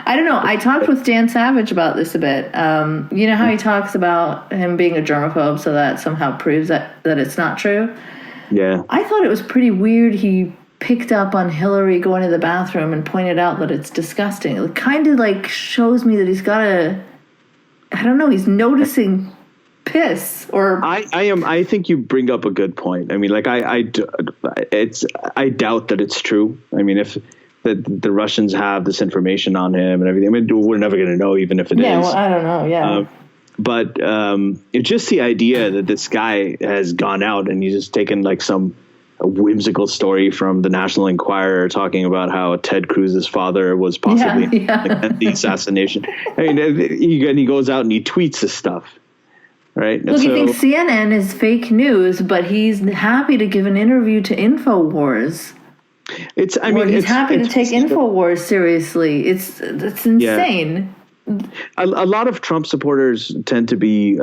I don't know. I talked with Dan Savage about this a bit. You know how he talks about him being a germaphobe, so that somehow proves that it's not true? Yeah. I thought it was pretty weird he picked up on Hillary going to the bathroom and pointed out that it's disgusting. It kind of shows me that he's got he's noticing piss or... I think you bring up a good point. I mean, I doubt that it's true. I mean, if the Russians have this information on him and everything, I mean, we're never going to know, even if it is. Yeah, well, I don't know, yeah. But it's just the idea that this guy has gone out and he's just taken some whimsical story from the National Enquirer talking about how Ted Cruz's father was possibly at the assassination. I mean, he goes out and he tweets this stuff. Right. Look, he thinks CNN is fake news, but he's happy to give an interview to InfoWars. He's happy to take InfoWars seriously. It's insane. Yeah. A lot of Trump supporters tend to be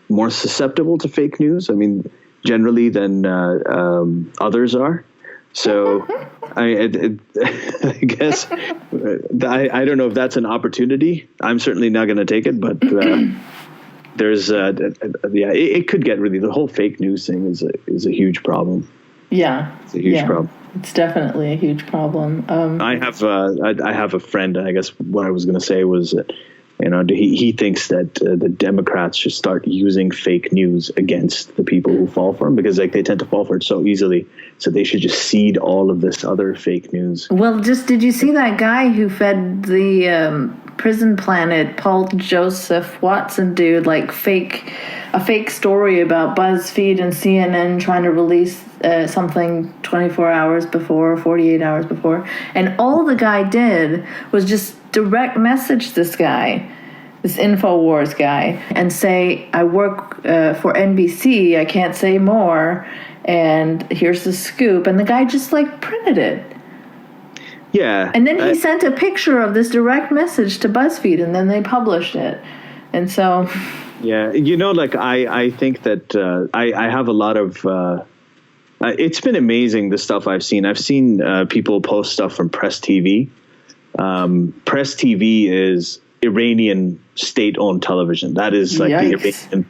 more susceptible to fake news. I mean, generally than others are. So I guess I don't know if that's an opportunity. I'm certainly not going to take it, but. There's it could get really, the whole fake news thing is a huge problem. Yeah, it's a huge problem. It's definitely a huge problem. I have a friend. I guess what I was going to say was that he thinks that the Democrats should start using fake news against the people who fall for them, because they tend to fall for it so easily. So they should just seed all of this other fake news. Well, did you see that guy who fed the Prison Planet, Paul Joseph Watson dude, a fake story about BuzzFeed and CNN trying to release something 24 hours before, 48 hours before, and all the guy did was just direct message this guy this InfoWars guy, and say, I work for NBC, I can't say more, and here's the scoop, and the guy just like printed it. Yeah. And then he sent a picture of this direct message to BuzzFeed, and then they published it. And so... Yeah, like I think that I have a lot of... it's been amazing, the stuff I've seen. I've seen people post stuff from Press TV. Press TV is Iranian state-owned television. That is like the Iranian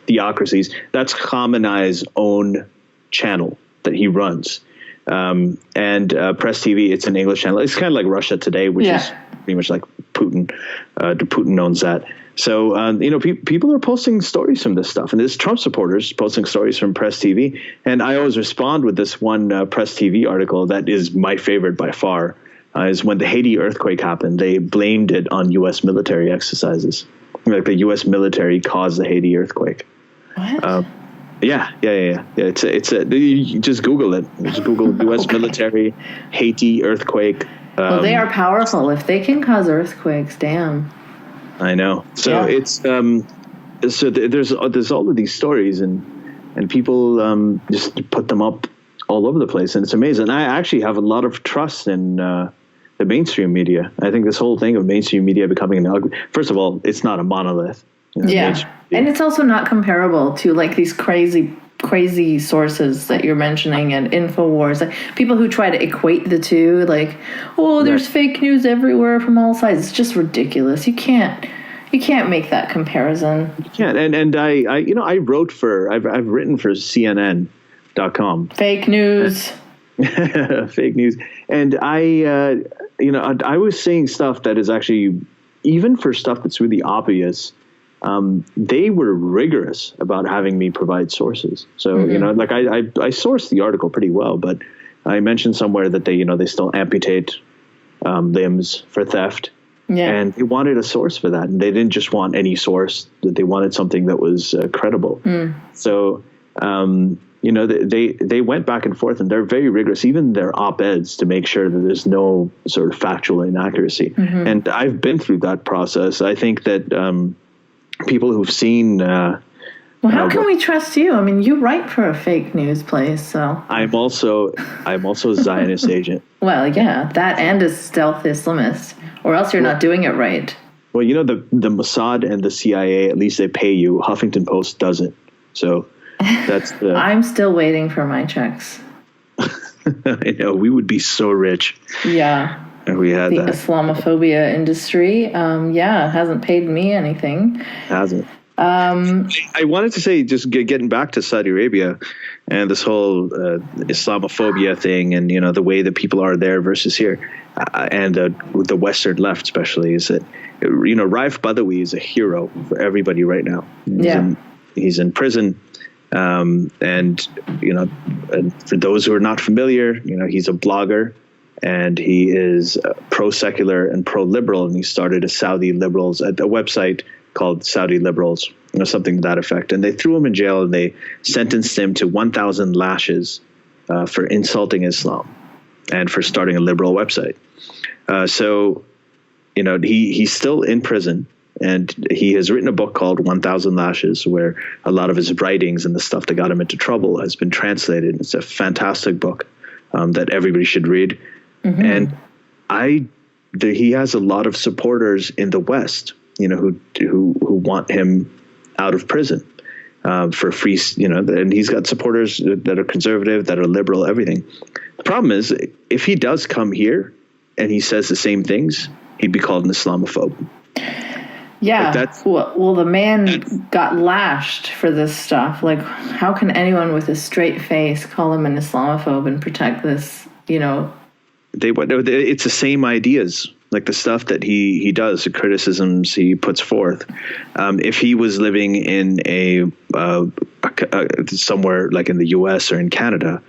theocracies. That's Khamenei's own channel that he runs. And Press TV, it's an English channel. It's kind of like Russia Today, which is pretty much like Putin. Putin owns that. So, people are posting stories from this stuff. And there's Trump supporters posting stories from Press TV. And I always respond with this one Press TV article that is my favorite by far, is when the Haiti earthquake happened, they blamed it on U.S. military exercises. Like the U.S. military caused the Haiti earthquake. What? Yeah. You just Google it. Just Google U.S. military, Haiti earthquake. Well, they are powerful. If they can cause earthquakes, damn. I know. So it's there's all of these stories, and people just put them up all over the place, and it's amazing. I actually have a lot of trust in the mainstream media. I think this whole thing of mainstream media becoming first of all, it's not a monolith. And it's also not comparable to like these crazy sources that you're mentioning and InfoWars, like people who try to equate the two, like, oh, there's fake news everywhere from all sides. It's just ridiculous. You can't make that comparison. You can't. And I've written for CNN.com. Fake news. Fake news. And I was saying stuff that is actually, even for stuff that's really obvious, they were rigorous about having me provide sources. So, like I sourced the article pretty well, but I mentioned somewhere that they still amputate limbs for theft. Yeah. And they wanted a source for that. And they didn't just want any source, that they wanted something that was credible. So, they went back and forth, and they're very rigorous, even their op-eds, to make sure that there's no sort of factual inaccuracy. And I've been through that process. I think that people who've seen... well, how can we trust you? I mean, you write for a fake news place, so... I'm also a Zionist agent. Well, yeah, that and a stealth Islamist, or else you're not doing it right. Well, the Mossad and the CIA, at least they pay you. Huffington Post doesn't. So that's the... I'm still waiting for my checks. I know, we would be so rich. Yeah. If we had the that. Islamophobia industry, hasn't paid me anything. Hasn't. I wanted to say, just getting back to Saudi Arabia and this whole Islamophobia thing, and the way that people are there versus here, and the Western left especially, is that Raif Badawi is a hero for everybody right now. He's in prison, and for those who are not familiar, he's a blogger. And he is pro-secular and pro-liberal, and he started a website called Saudi Liberals, something to that effect. And they threw him in jail, and they sentenced him to 1,000 lashes for insulting Islam and for starting a liberal website. So he's still in prison, and he has written a book called 1,000 Lashes, where a lot of his writings and the stuff that got him into trouble has been translated. It's a fantastic book that everybody should read. And he has a lot of supporters in the West, who want him out of prison for free, and he's got supporters that are conservative, that are liberal, everything. The problem is, if he does come here and he says the same things, he'd be called an Islamophobe. Yeah. Like well, the man got lashed for this stuff. Like, how can anyone with a straight face call him an Islamophobe and protect this, It's the same ideas, like the stuff that he does, the criticisms he puts forth. If he was living in somewhere like in the U.S. or in Canada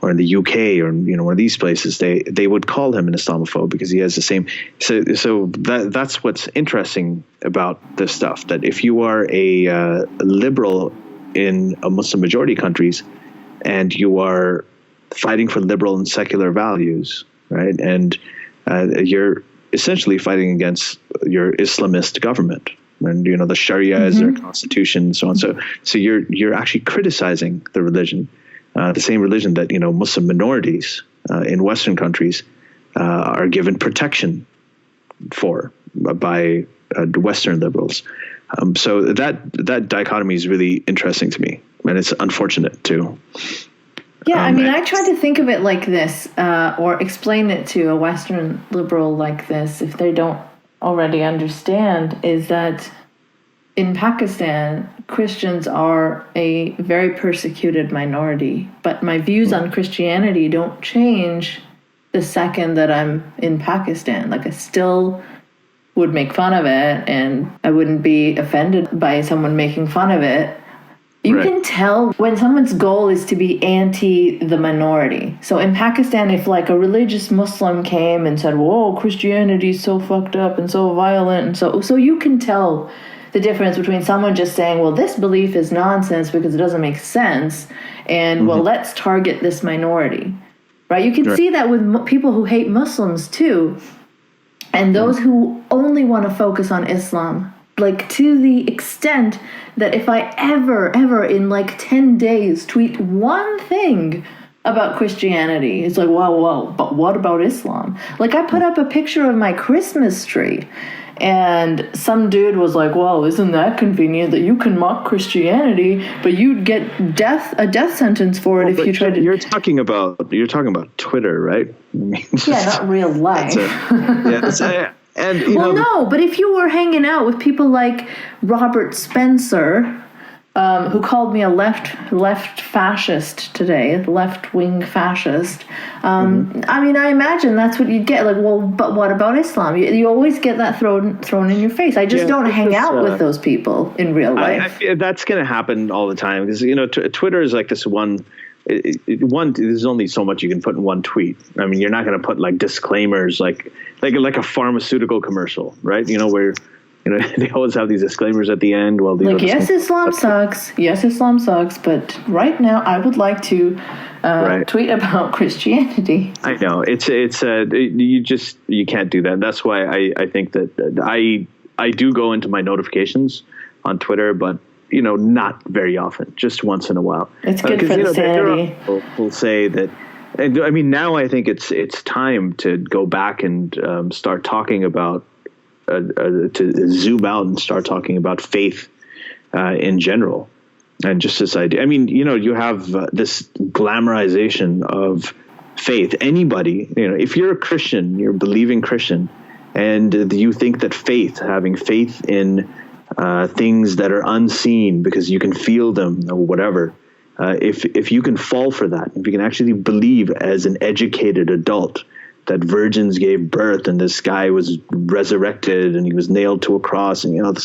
or in the UK or one of these places, they would call him an Islamophobe because he has the same. So that's what's interesting about this stuff. That if you are a liberal in a Muslim majority countries, and you are fighting for liberal and secular values, right? And you're essentially fighting against your Islamist government, and the Sharia is their constitution, and so on. So you're actually criticizing the religion, the same religion that Muslim minorities in Western countries are given protection for by Western liberals. So that dichotomy is really interesting to me, and it's unfortunate too. Yeah, I try to think of it like this, or explain it to a Western liberal like this, if they don't already understand, is that in Pakistan, Christians are a very persecuted minority, but my views on Christianity don't change the second that I'm in Pakistan. Like, I still would make fun of it, and I wouldn't be offended by someone making fun of it. You can tell when someone's goal is to be anti the minority. So in Pakistan, if like a religious Muslim came and said, whoa, Christianity's so fucked up and so violent, and so you can tell the difference between someone just saying, well, this belief is nonsense because it doesn't make sense, and well, let's target this minority, right? You can see that with people who hate Muslims too, and those who only want to focus on Islam. Like, to the extent that if I ever in like 10 days tweet one thing about Christianity, it's like, whoa, but what about Islam? Like, I put up a picture of my Christmas tree, and some dude was like, well, isn't that convenient that you can mock Christianity, but you'd get a death sentence for it if you tried to... You're talking about Twitter, right? Yeah, not real life. And no, but if you were hanging out with people like Robert Spencer, who called me a left fascist today, left-wing fascist, I imagine that's what you'd get. Like, well, but what about Islam? You always get that thrown in your face. I just don't hang out with those people in real life. That's going to happen all the time because Twitter is like this one. There's only so much you can put in one tweet. I mean, you're not going to put like disclaimers like a pharmaceutical commercial, right? Where they always have these disclaimers at the end. Well, yes, Islam sucks. Yes, Islam sucks. But right now, I would like to tweet about Christianity. I know you can't do that. That's why I think that I do go into my notifications on Twitter, but not very often, just once in a while. It's good for the sanity. Will say that. I mean, now I think it's time to go back and start talking about to zoom out and start talking about faith in general, and just this idea. I mean, you have this glamorization of faith. Anybody, if you're a Christian, you're a believing Christian, and you think that having faith in things that are unseen because you can feel them or whatever. If you can fall for that, if you can actually believe as an educated adult that virgins gave birth and this guy was resurrected and he was nailed to a cross and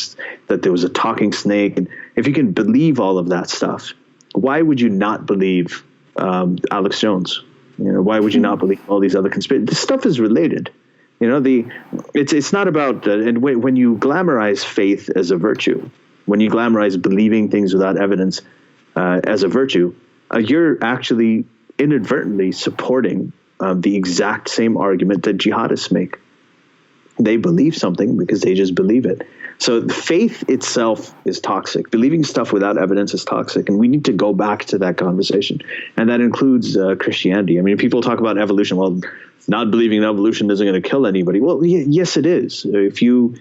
that there was a talking snake, and if you can believe all of that stuff, why would you not believe Alex Jones? Why would you not believe all these other conspiracies? This stuff is related. It's not about and when you glamorize faith as a virtue, when you glamorize believing things without evidence as a virtue, you're actually inadvertently supporting the exact same argument that jihadists make. They believe something because they just believe it. So faith itself is toxic. Believing stuff without evidence is toxic, and we need to go back to that conversation, and that includes Christianity. I mean, people talk about evolution. Well, not believing in evolution isn't going to kill anybody. Well, yes, it is. If you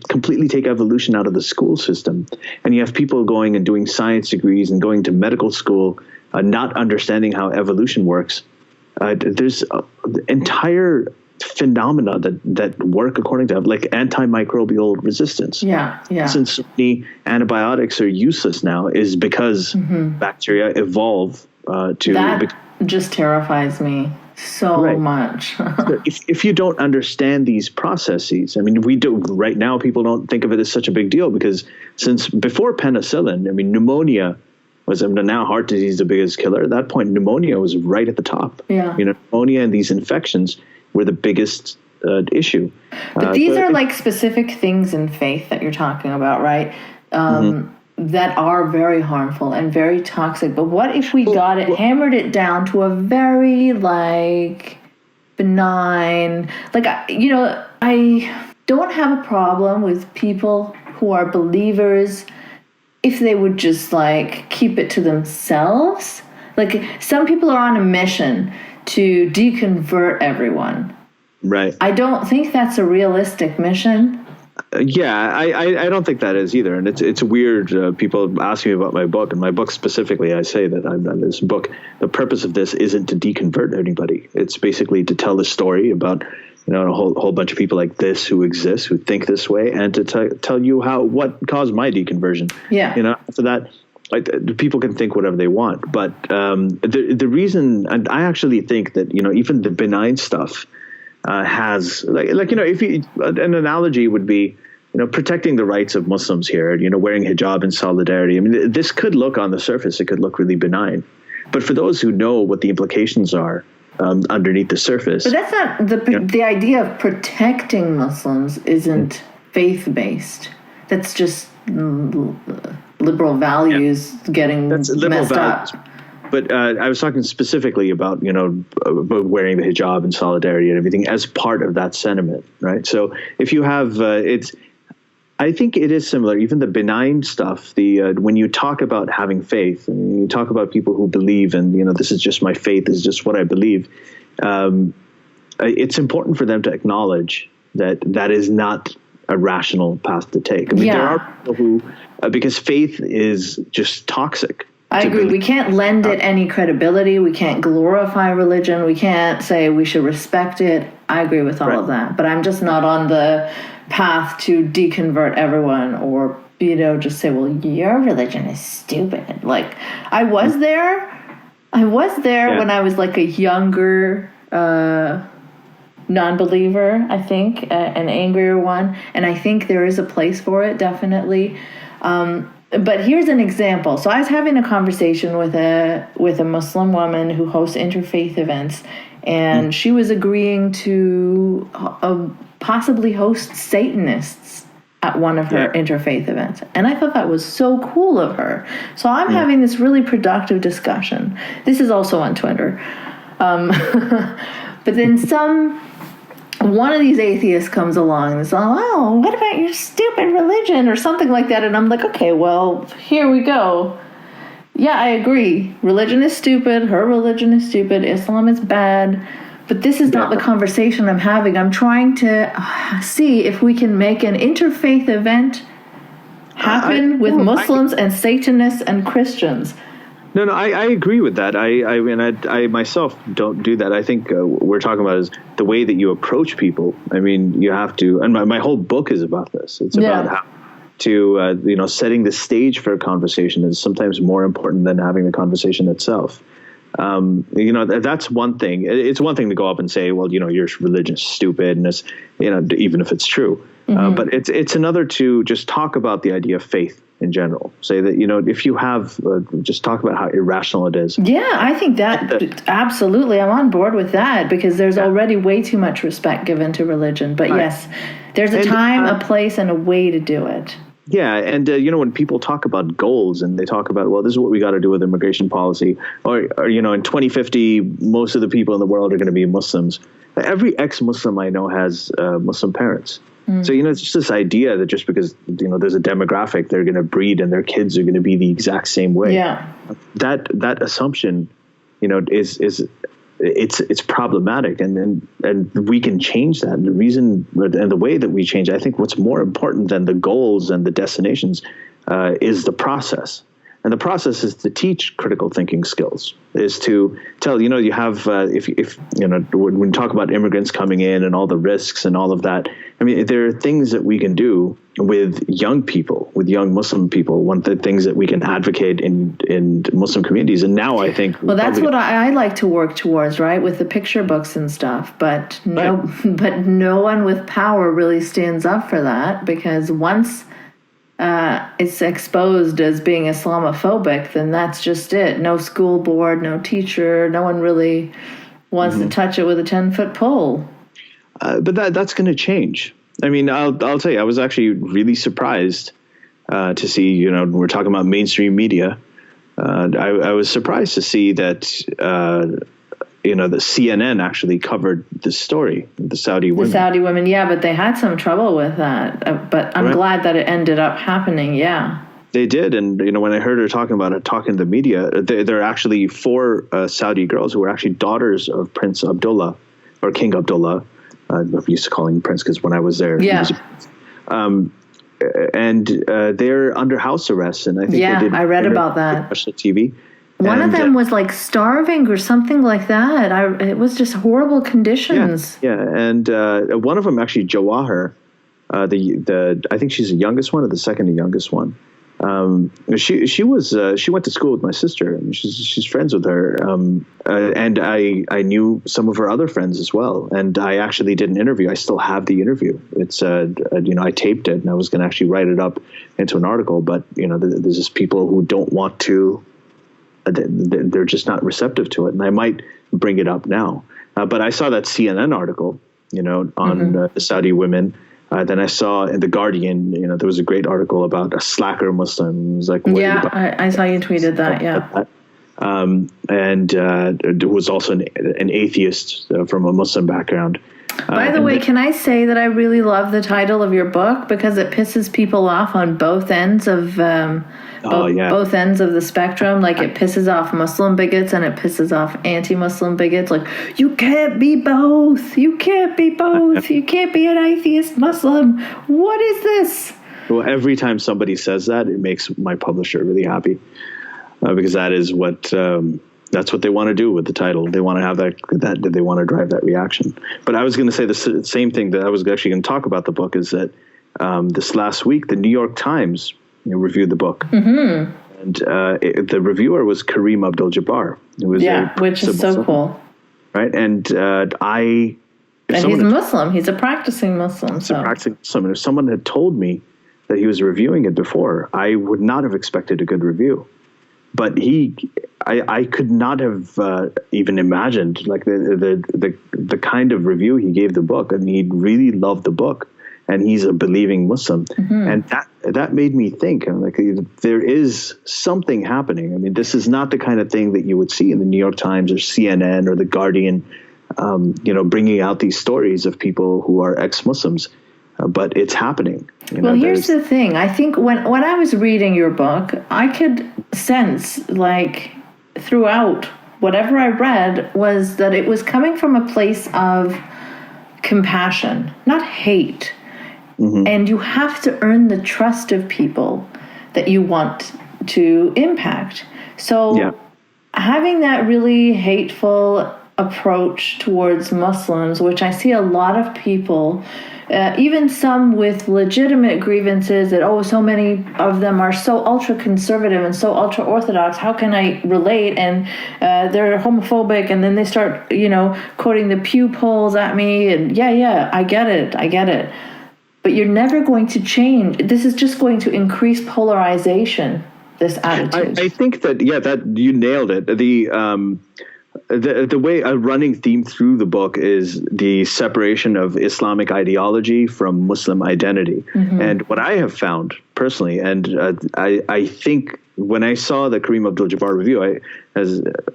completely take evolution out of the school system, and you have people going and doing science degrees and going to medical school, not understanding how evolution works, there's entire phenomena that work according to like antimicrobial resistance. Yeah. Since Sunni antibiotics are useless now is because bacteria evolve that just terrifies me so much. if you don't understand these processes, I mean, we do right now. People don't think of it as such a big deal because since before penicillin, I mean, pneumonia was now heart disease is the biggest killer. At that point, pneumonia was right at the top. Yeah, pneumonia and these infections were the biggest issue. But these are like specific things in faith that you're talking about, right? That are very harmful and very toxic. But what if we hammered it down to a very benign, I I don't have a problem with people who are believers if they would just like keep it to themselves. Like some people are on a mission to deconvert everyone. Right. I don't think that's a realistic mission. Yeah, I don't think that is either. And it's weird. People ask me about my book, and my book specifically, I say that this book, the purpose of this isn't to deconvert anybody. It's basically to tell the story about, a whole bunch of people like this who exist, who think this way, and to tell you what caused my deconversion. Yeah. So that people can think whatever they want. But the reason, and I actually think that, even the benign stuff has if you, an analogy would be, protecting the rights of Muslims here, wearing hijab in solidarity. I mean, this could look on the surface, it could look really benign, but for those who know what the implications are underneath the surface. But that's not the idea of protecting Muslims isn't faith-based. That's just liberal values getting messed up. But I was talking specifically about, about wearing the hijab and solidarity and everything as part of that sentiment, right? So if you have, I think it is similar. Even the benign stuff, when you talk about having faith, and you talk about people who believe, and this is just my faith, this is just what I believe. It's important for them to acknowledge that is not a rational path to take. I mean, there are people who, because faith is just toxic. I agree. We can't lend it any credibility. We can't glorify religion. We can't say we should respect it. I agree with all of that. But I'm just not on the path to deconvert everyone or, just say, well, your religion is stupid. Like, I was there when I was like a younger non-believer, I think, an angrier one. And I think there is a place for it, definitely. But here's an example. So I was having a conversation with a Muslim woman who hosts interfaith events, and she was agreeing to possibly host Satanists at one of her interfaith events. And I thought that was so cool of her. So I'm having this really productive discussion. This is also on Twitter. But then one of these atheists comes along and says, oh, what about your stupid religion or something like that? And I'm like, okay, well, here we go. Yeah, I agree. Religion is stupid. Her religion is stupid. Islam is bad. But this is not the conversation I'm having. I'm trying to see if we can make an interfaith event happen with Muslims and Satanists and Christians. No, I agree with that. I myself don't do that. I think what we're talking about is the way that you approach people. I mean, you have to, and my whole book is about this. It's about how to, setting the stage for a conversation is sometimes more important than having the conversation itself. That's one thing. It's one thing to go up and say, well, your religion is stupid, and it's, even if it's true. But it's another to just talk about the idea of faith in general. Say that, if you have, just talk about how irrational it is. Yeah, I think that absolutely. I'm on board with that because there's already way too much respect given to religion. But yes, there's a time, a place, and a way to do it. Yeah, and when people talk about goals and they talk about, well, this is what we got to do with immigration policy, or in 2050, most of the people in the world are going to be Muslims. Every ex-Muslim I know has Muslim parents. So, it's just this idea that just because, there's a demographic, they're going to breed and their kids are going to be the exact same way. Yeah. That assumption, it's problematic, and we can change that. And the reason and the way that we change, I think what's more important than the goals and the destinations is the process. And the process is to teach critical thinking skills, is to tell, you have, if when we talk about immigrants coming in and all the risks and all of that, I mean, there are things that we can do with young people, with young Muslim people, one of the things that we can advocate in Muslim communities. And now I think... Well, that's what I like to work towards, right, with the picture books and stuff. But no one with power really stands up for that, because once... it's exposed as being Islamophobic, then that's just it. No school board, no teacher, no one really wants to touch it with a 10-foot pole. But that's going to change. I mean, I'll tell you, I was actually really surprised to see, when we're talking about mainstream media, I was surprised to see that the CNN actually covered this story, the Saudi women. The Saudi women, yeah, but they had some trouble with that. But I'm glad that it ended up happening, yeah. They did, and when I heard her talking about it, talking to the media, there are actually 4 Saudi girls who were actually daughters of Prince Abdullah, or King Abdullah. I used to call him Prince because when I was there, he was a prince. And they're under house arrest, and I think I read about that. TV. One of them was like starving or something like that. It was just horrible conditions. Yeah, and one of them actually, Jawahar, I think she's the youngest one or the second youngest one. She went to school with my sister, and she's friends with her. And I knew some of her other friends as well. And I actually did an interview. I still have the interview. It's I taped it, and I was going to actually write it up into an article. But there's just people who don't want to. They're just not receptive to it, and I might bring it up now. But I saw that CNN article, on the Saudi women. Then I saw in The Guardian, there was a great article about a slacker Muslim. It was like, I saw you tweeted that, yeah. And there was also an atheist from a Muslim background. By the way, can I say that I really love the title of your book because it pisses people off on both ends of both ends of the spectrum. Like it pisses off Muslim bigots and it pisses off anti-Muslim bigots. Like you can't be both. You can't be both. You can't be an atheist Muslim. What is this? Well, every time somebody says that, it makes my publisher really happy because that is what. That's what they want to do with the title. They want to have that they want to drive that reaction. But I was going to say the same thing that I was actually going to talk about the book is that this last week, the New York Times reviewed the book. Mm-hmm. And the reviewer was Kareem Abdul-Jabbar. Which is so cool. Right. And he's Muslim. He's a practicing Muslim. He's a practicing Muslim. And if someone had told me that he was reviewing it before, I would not have expected a good review. But I could not have even imagined like the kind of review he gave the book. I mean, he really loved the book, and he's a believing Muslim, and that made me think. I'm like, there is something happening. I mean, this is not the kind of thing that you would see in the New York Times or CNN or the Guardian, bringing out these stories of people who are ex-Muslims. But it's happening. Well, here's the thing. I think when I was reading your book, I could sense, like, throughout whatever I read, was that it was coming from a place of compassion, not hate. Mm-hmm. And you have to earn the trust of people that you want to impact. So having that really hateful approach towards Muslims, which I see a lot of people, even some with legitimate grievances that, so many of them are so ultra-conservative and so ultra-orthodox, how can I relate? And they're homophobic, and then they start, quoting the Pew polls at me, and I get it. But you're never going to change. This is just going to increase polarization, this attitude. I think that you nailed it. The way a running theme through the book is the separation of Islamic ideology from Muslim identity. Mm-hmm. And what I have found personally, and I think when I saw the Kareem Abdul-Jabbar review,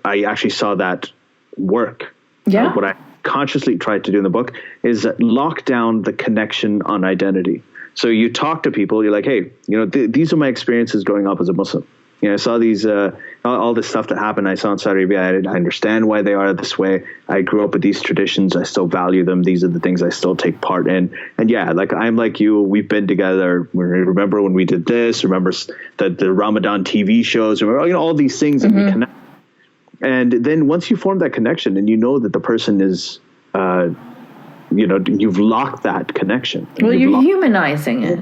I actually saw that work. Yeah. What I consciously tried to do in the book is lock down the connection on identity. So you talk to people, you're like, hey, these are my experiences growing up as a Muslim. I saw these, all this stuff that happened. I saw in Saudi Arabia. I understand why they are this way. I grew up with these traditions. I still value them. These are the things I still take part in. And like I'm like you. We've been together. Remember when we did this? Remember the Ramadan TV shows? Remember, all these things that we connect. And then once you form that connection, and that the person is, you've locked that connection. Well, you're humanizing it.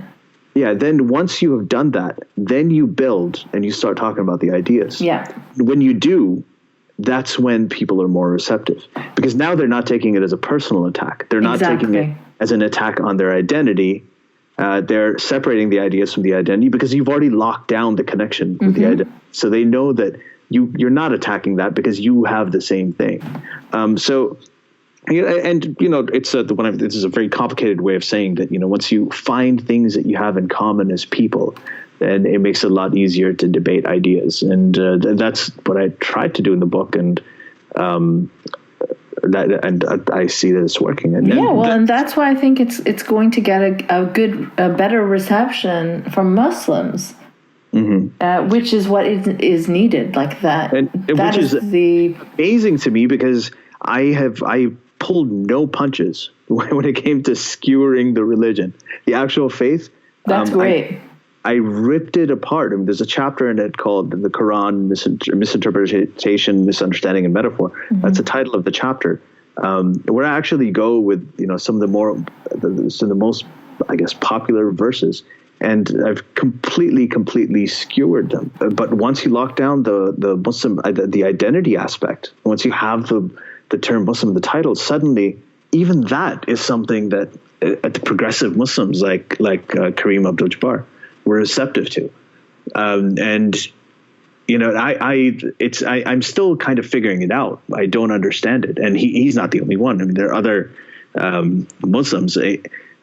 Yeah, then once you have done that, then you build and you start talking about the ideas. Yeah. When you do, that's when people are more receptive. Because now they're not taking it as a personal attack. They're not taking it as an attack on their identity. They're separating the ideas from the identity because you've already locked down the connection with the identity. So they know that you're not attacking that because you have the same thing. It's this is a very complicated way of saying that, once you find things that you have in common as people, then it makes it a lot easier to debate ideas. And that's what I tried to do in the book. And I see that it's working. And that's why I think it's going to get a better reception from Muslims, which is what is needed, like that. And that which is amazing to me, because I pulled no punches when it came to skewering the religion, the actual faith. That's great. I ripped it apart. I mean, there's a chapter in it called "The Quran: Misinterpretation, Misunderstanding, and Metaphor." That's the title of the chapter, where I actually go with some of the most, I guess, popular verses, and I've completely skewered them. But once you lock down the Muslim, the identity aspect, once you have the term Muslim in the title, suddenly even that is something that the progressive Muslims like Kareem Abdul-Jabbar were receptive to. I'm still kind of figuring it out. I don't understand it. And he's not the only one. I mean, there are other Muslims,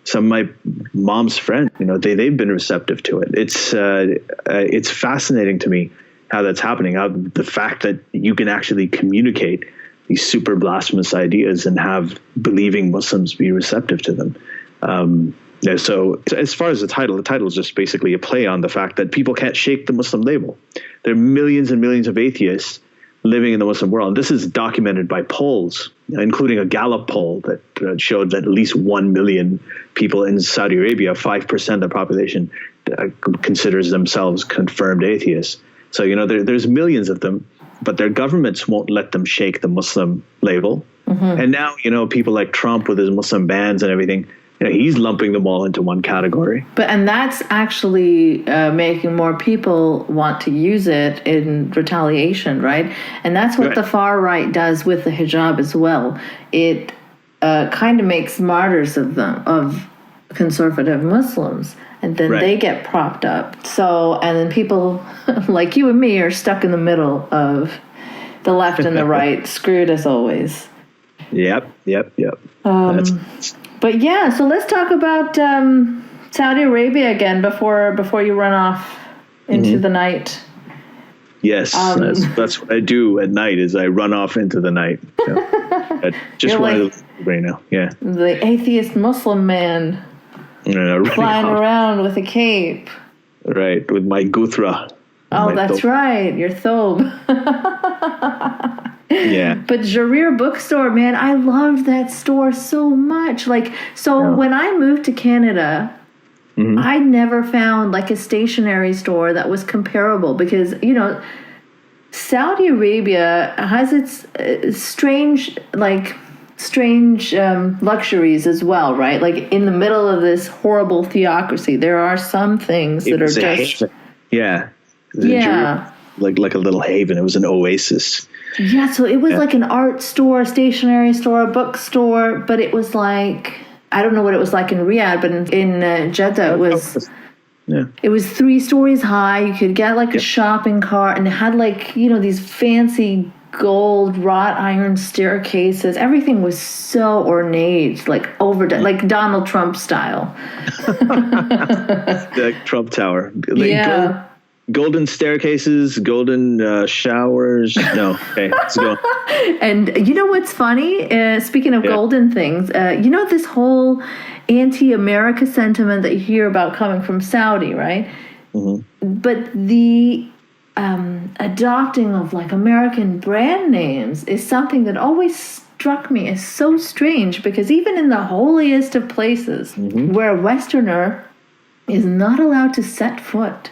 some of my mom's friends, they've been receptive to it. It's fascinating to me how that's happening. The fact that you can actually communicate these super blasphemous ideas and have believing Muslims be receptive to them. So as far as the title is just basically a play on the fact that people can't shake the Muslim label. There are millions and millions of atheists living in the Muslim world. And this is documented by polls, including a Gallup poll that showed that at least 1 million people in Saudi Arabia, 5% of the population, considers themselves confirmed atheists. So, there's millions of them, but their governments won't let them shake the Muslim label. And now, people like Trump with his Muslim bans and everything, he's lumping them all into one category. And that's actually making more people want to use it in retaliation, right? And that's what the far right does with the hijab as well. It kind of makes martyrs of conservative Muslims, and then they get propped up. So, and then people like you and me are stuck in the middle of the left and the right, screwed as always. Yep. But yeah, so let's talk about Saudi Arabia again before you run off into the night. Yes, that's what I do at night. Is I run off into the night. I just wanted to right now. Yeah, the atheist Muslim man flying around with a cape. Right, with my guthra. Oh, that's thobe. Right, your thobe. Yeah. But Jarir Bookstore, man, I loved that store so much. When I moved to Canada, I never found like a stationery store that was comparable because, Saudi Arabia has its strange luxuries as well, right? Like in the middle of this horrible theocracy, there are some things that are just... Yeah. Yeah. Like a little haven. It was an oasis. Yeah, so it was like an art store, a stationery store, a bookstore, but it was like, I don't know what it was like in Riyadh, but in Jeddah it was... Yeah. It was 3 stories high. You could get like a shopping cart, and it had these fancy gold wrought iron staircases. Everything was so ornate, like overdone, like Donald Trump style. The Trump Tower. Golden staircases, golden showers. No, okay, let's go. And you know what's funny? Speaking of golden things, this whole anti-America sentiment that you hear about coming from Saudi, right? But the adopting of American brand names is something that always struck me as so strange, because even in the holiest of places where a Westerner is not allowed to set foot,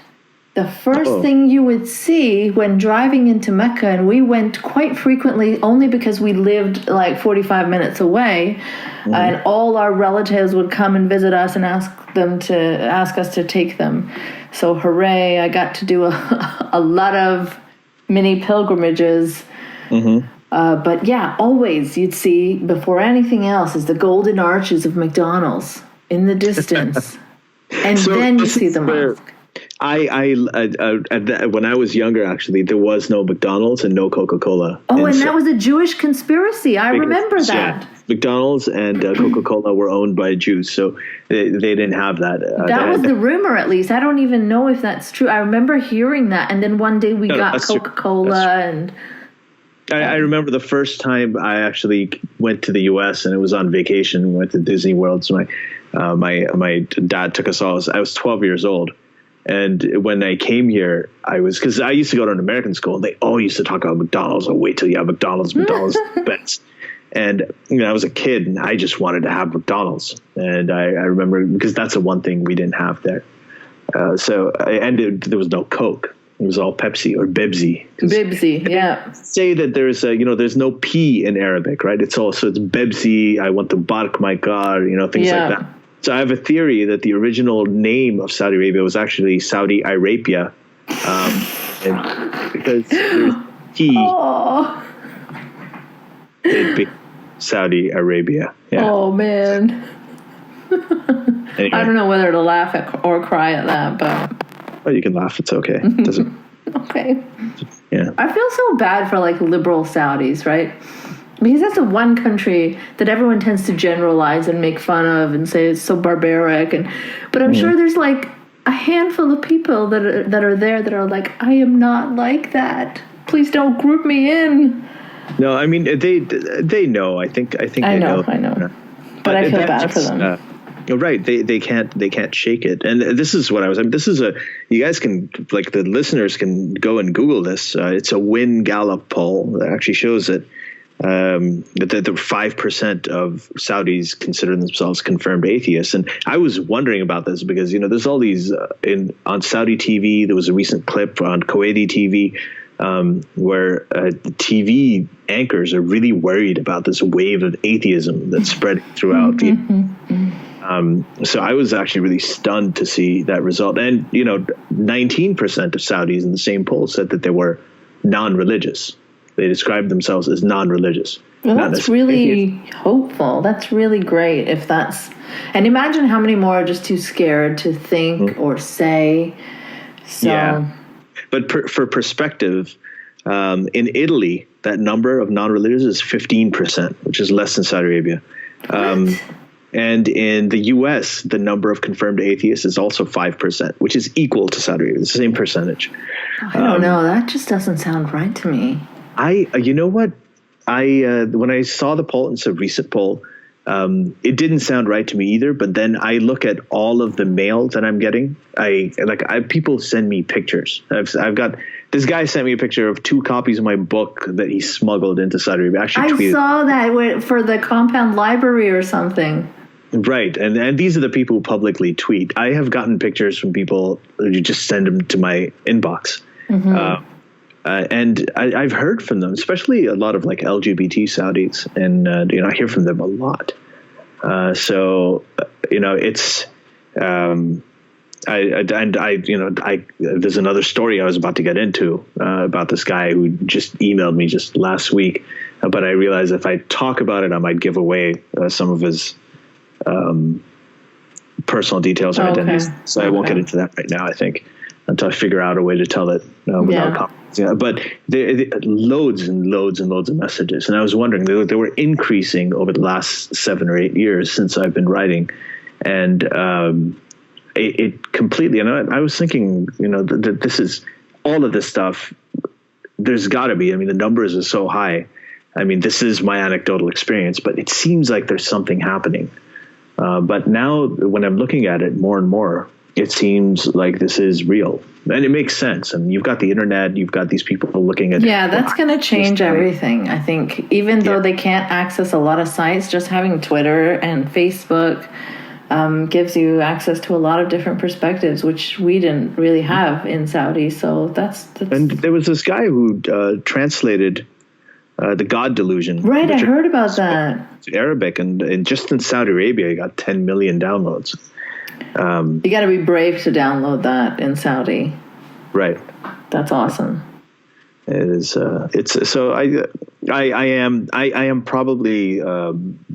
the first thing you would see when driving into Mecca, and we went quite frequently only because we lived 45 minutes away, and all our relatives would come and visit us and ask us to take them. So hooray, I got to do a lot of mini pilgrimages. But yeah, always you'd see, before anything else, is the golden arches of McDonald's in the distance. And then you see the mosque. When I was younger, actually, there was no McDonald's and no Coca-Cola. Oh, and that was a Jewish conspiracy. I remember that. Yeah, McDonald's and Coca-Cola were owned by Jews, so they didn't have that. That was the rumor, at least. I don't even know if that's true. I remember hearing that, and then one day we got Coca-Cola, and I remember the first time I actually went to the U.S. and it was on vacation. We went to Disney World. So my dad took us all. I was 12 years old. And when I came here, because I used to go to an American school, and they all used to talk about McDonald's. Oh, wait till you have McDonald's. McDonald's is the best. And I was a kid, and I just wanted to have McDonald's. And I remember, because that's the one thing we didn't have there. There was no Coke. It was all Pepsi or Bibsy. Bibsy, yeah. Say that there's no P in Arabic, right? It's Bibsy. I want to bark my car, things like that. So I have a theory that the original name of Saudi Arabia was actually Saudi Arabia, and because there's T, it'd be Saudi Arabia. Yeah. Oh man. Anyway. I don't know whether to laugh at or cry at that, but well, you can laugh. It's okay. It doesn't. Okay. Yeah. I feel so bad for like liberal Saudis, right? Because that's the one country that everyone tends to generalize and make fun of and say it's so barbaric. But I'm sure there's like a handful of people that are there that are like, I am not like that. Please don't group me in. No, I mean they know. I think I know. But I feel bad for them. Right, they can't shake it, and this is what I was. You guys can, like, the listeners can go and Google this. It's a Win Gallup poll that actually shows that the 5% of Saudis consider themselves confirmed atheists. And I was wondering about this because there's all these on Saudi TV. There was a recent clip on Kuwaiti TV. Where TV anchors are really worried about this wave of atheism that's spreading throughout so I was actually really stunned to see that result. And, 19% of Saudis in the same poll said that they were non-religious. They described themselves as non-religious. Well, that's really hopeful. That's really great if that's... And imagine how many more are just too scared to think or say. So... Yeah. But for perspective, in Italy, that number of non-religious is 15%, which is less than Saudi Arabia. And in the U.S., the number of confirmed atheists is also 5%, which is equal to Saudi Arabia. It's the same percentage. I don't know. That just doesn't sound right to me. You know what? When I saw the poll, it's a recent poll, it didn't sound right to me either. But then I look at all of the mail that I'm getting. People send me pictures. I've got this guy sent me a picture of 2 copies of my book that he smuggled into Saudi Arabia. I saw that for the compound library or something. Right, and these are the people who publicly tweet. I have gotten pictures from people who just send them to my inbox. And I've heard from them, especially a lot of like LGBT Saudis, and I hear from them a lot. It's there's another story I was about to get into about this guy who just emailed me just last week, but I realized if I talk about it, I might give away some of his personal details or identities. So I won't get into that right now, I think, until I figure out a way to tell it without compromising it. But loads and loads and loads of messages. And I was wondering, they were increasing over the last 7 or 8 years since I've been writing. And it completely, and I was thinking, that this is, all of this stuff, there's got to be, the numbers are so high. This is my anecdotal experience, but it seems like there's something happening. But now when I'm looking at it more and more, it seems like this is real. And it makes sense. You've got the internet, you've got these people looking at... Yeah, that's going to change everything, I think. Even though they can't access a lot of sites, just having Twitter and Facebook gives you access to a lot of different perspectives, which we didn't really have in Saudi. So that's... And there was this guy who translated... the God Delusion. Right, I heard about that. To Arabic, and just in Saudi Arabia, you got 10 million downloads. You got to be brave to download that in Saudi. Right. That's awesome. It is. It's so. I am probably.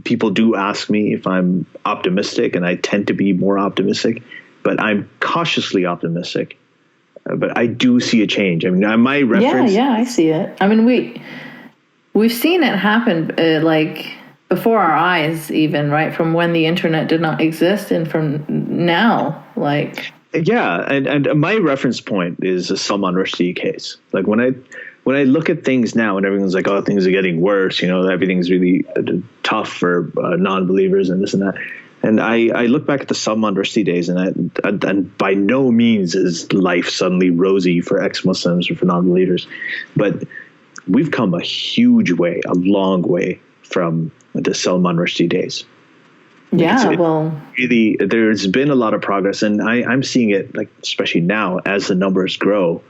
People do ask me if I'm optimistic, and I tend to be more optimistic, but I'm cautiously optimistic. But I do see a change. My reference. Yeah, I see it. We've seen it happen, like before our eyes, even, right? From when the internet did not exist, and from now, like. Yeah, and my reference point is a Salman Rushdie case. Like when when I look at things now and everyone's like, oh, things are getting worse, everything's really tough for non-believers and this and that. And I look back at the Salman Rushdie days, and by no means is life suddenly rosy for ex-Muslims or for non-believers. But we've come a huge way, a long way from the Salman Rushdie days. Yeah, really, there's been a lot of progress, and I'm seeing it, like, especially now as the numbers grow.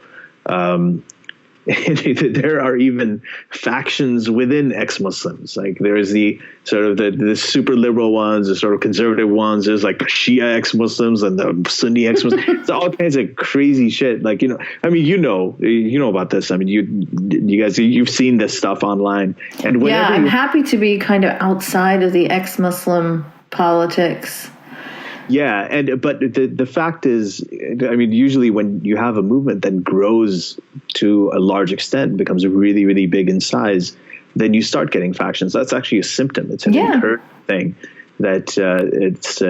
There are even factions within ex-Muslims. Like there's the sort of the super liberal ones, the sort of conservative ones. There's like the Shia ex-Muslims and the Sunni ex-Muslims. It's all kinds of crazy shit. Like, I mean, you know about this. I mean, you guys, you've seen this stuff online. And yeah, I'm happy to be kind of outside of the ex-Muslim politics. Yeah, but the fact is, I mean, usually when you have a movement that grows to a large extent, becomes really, really big in size, then you start getting factions. That's actually a symptom. It's an encouraging thing that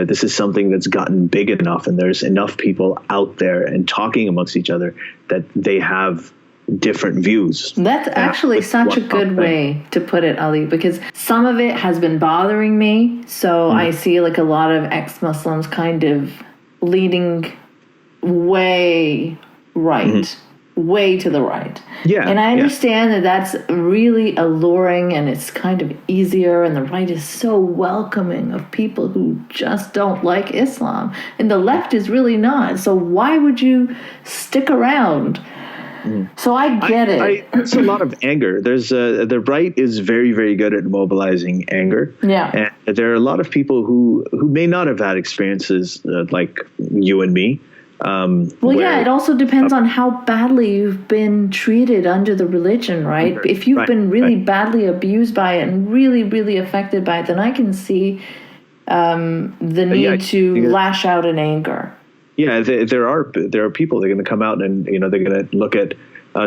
this is something that's gotten big enough, and there's enough people out there and talking amongst each other that they have different views. That's actually such a good way to put it, Ali, because some of it has been bothering me. So I see like a lot of ex-Muslims kind of leading way right, way to the right. Yeah. And I understand that that's really alluring and it's kind of easier, and the right is so welcoming of people who just don't like Islam, and the left is really not. So why would you stick around? So I get it. It's a lot of anger. There's the right is very, very good at mobilizing anger. Yeah. And there are a lot of people who may not have had experiences like you and me. It also depends on how badly you've been treated under the religion, right? If you've been really badly abused by it and really, really affected by it, then I can see the need to lash out in anger. Yeah, there are people that are going to come out and they're going to look at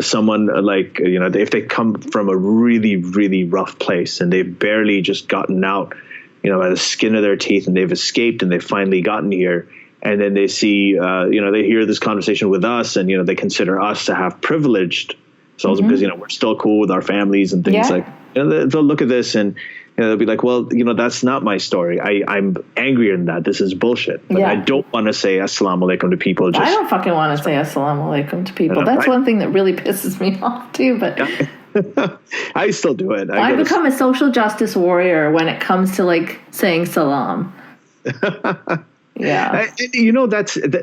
someone like if they come from a really, really rough place and they've barely just gotten out by the skin of their teeth, and they've escaped and they've finally gotten here, and then they see they hear this conversation with us, and they consider us to have privileged souls because we're still cool with our families and things like they'll look at this and they'll be like, well, that's not my story. I'm angrier than that. This is bullshit. But I don't want to say assalamu alaikum to people. I don't fucking want to say assalamu alaikum to people. That's one thing that really pisses me off too. But I still do it. I become a social justice warrior when it comes to like saying salam. Yeah.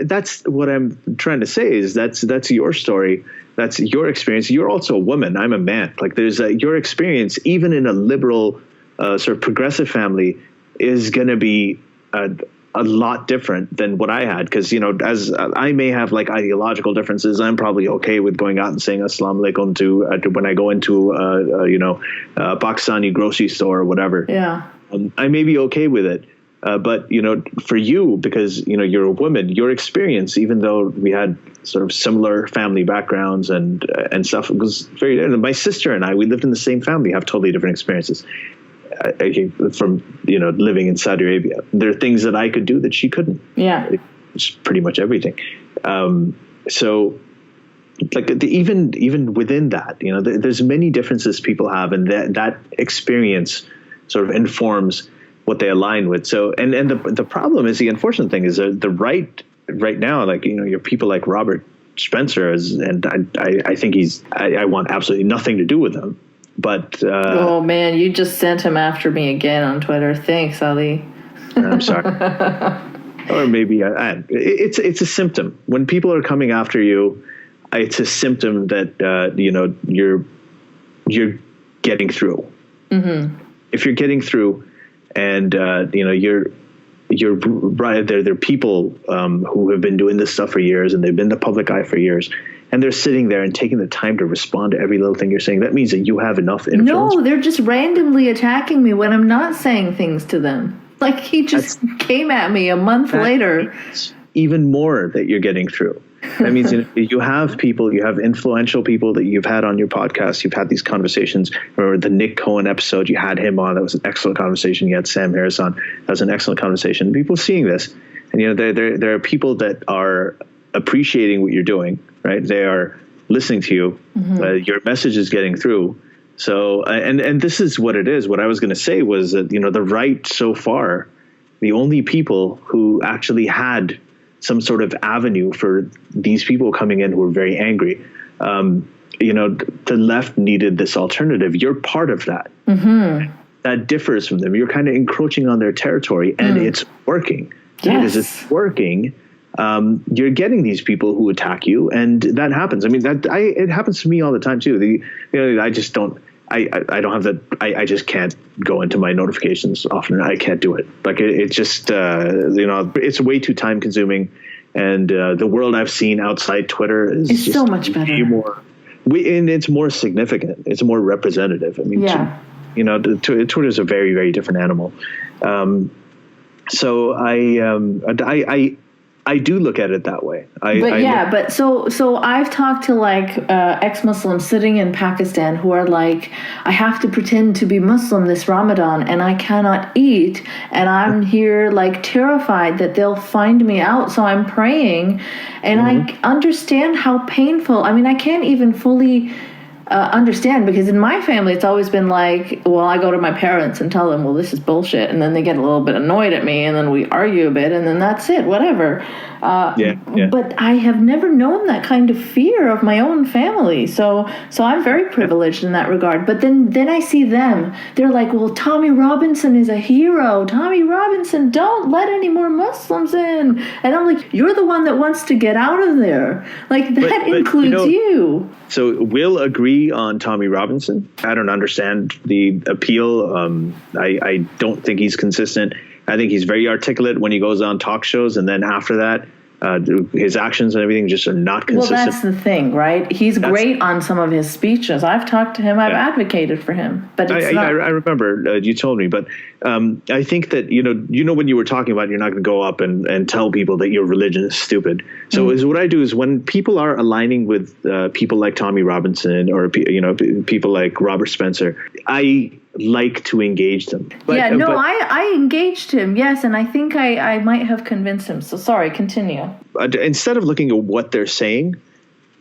That's what I'm trying to say is that's your story. That's your experience. You're also a woman. I'm a man. Like there's your experience, even in a liberal sort of progressive family, is going to be a lot different than what I had. Because, as I may have like ideological differences, I'm probably okay with going out and saying assalamu alaikum to when I go into, a Pakistani grocery store or whatever. Yeah. I may be okay with it. But, for you, because, you're a woman, your experience, even though we had sort of similar family backgrounds and stuff, it was very different. My sister and I, we lived in the same family, have totally different experiences. From living in Saudi Arabia, there are things that I could do that she couldn't. Yeah, it's pretty much everything. So, like even within that, there's many differences people have, and that experience sort of informs what they align with. So, and the problem is, the unfortunate thing is the right now, like your people like Robert Spencer and I think I want absolutely nothing to do with him. But oh man, you just sent him after me again on Twitter. Thanks, Ali. I'm sorry. Or maybe it's a symptom when people are coming after you. It's a symptom that you're getting through. Mm-hmm. If you're getting through, and you're right there. There are people who have been doing this stuff for years, and they've been in the public eye for years. And they're sitting there and taking the time to respond to every little thing you're saying. That means that you have enough influence. No, they're just randomly attacking me when I'm not saying things to them. Like he just came at me a month later. Even more that you're getting through. That means you have people, you have influential people that you've had on your podcast. You've had these conversations. Remember the Nick Cohen episode, you had him on. That was an excellent conversation. You had Sam Harris on. That was an excellent conversation. People seeing this. And there are people that are appreciating what you're doing. Right. They are listening to you. Your message is getting through. So, and this is what it is. What I was going to say was that, the right so far, the only people who actually had some sort of avenue for these people coming in who were very angry, the left needed this alternative. You're part of that. That differs from them. You're kind of encroaching on their territory, and it's working. Yes. Because it's working. You're getting these people who attack you, and that happens. I mean, it happens to me all the time too. I just don't. I don't have that. I just can't go into my notifications often. I can't do it. Like it just it's way too time consuming, and the world I've seen outside Twitter is it's so much better. And it's more significant. It's more representative. I mean, Twitter is a very, very different animal. So I do look at it that way. So I've talked to like ex-Muslims sitting in Pakistan who are like, I have to pretend to be Muslim this Ramadan and I cannot eat, and I'm here like terrified that they'll find me out, so I'm praying, and I understand how painful. I mean, I can't even fully understand, because in my family it's always been like, well, I go to my parents and tell them, well, this is bullshit, and then they get a little bit annoyed at me, and then we argue a bit, and then that's it, whatever. But I have never known that kind of fear of my own family, so I'm very privileged in that regard. But then I see them, they're like, well, Tommy Robinson is a hero. Tommy Robinson, don't let any more Muslims in. And I'm like, you're the one that wants to get out of there. Like, that includes you. So we'll agree on Tommy Robinson. I don't understand the appeal. I don't think he's consistent. I think he's very articulate when he goes on talk shows, and then after that, his actions and everything just are not consistent. Well, that's the thing, right? He's great on some of his speeches. I've talked to him. I've advocated for him, but it's not. I remember you told me, but I think that when you were talking about, you're not going to go up and tell people that your religion is stupid. So is what I do is, when people are aligning with people like Tommy Robinson or people like Robert Spencer, I like to engage them. I engaged him, yes, and I think I might have convinced him. So sorry, continue. Instead of looking at what they're saying,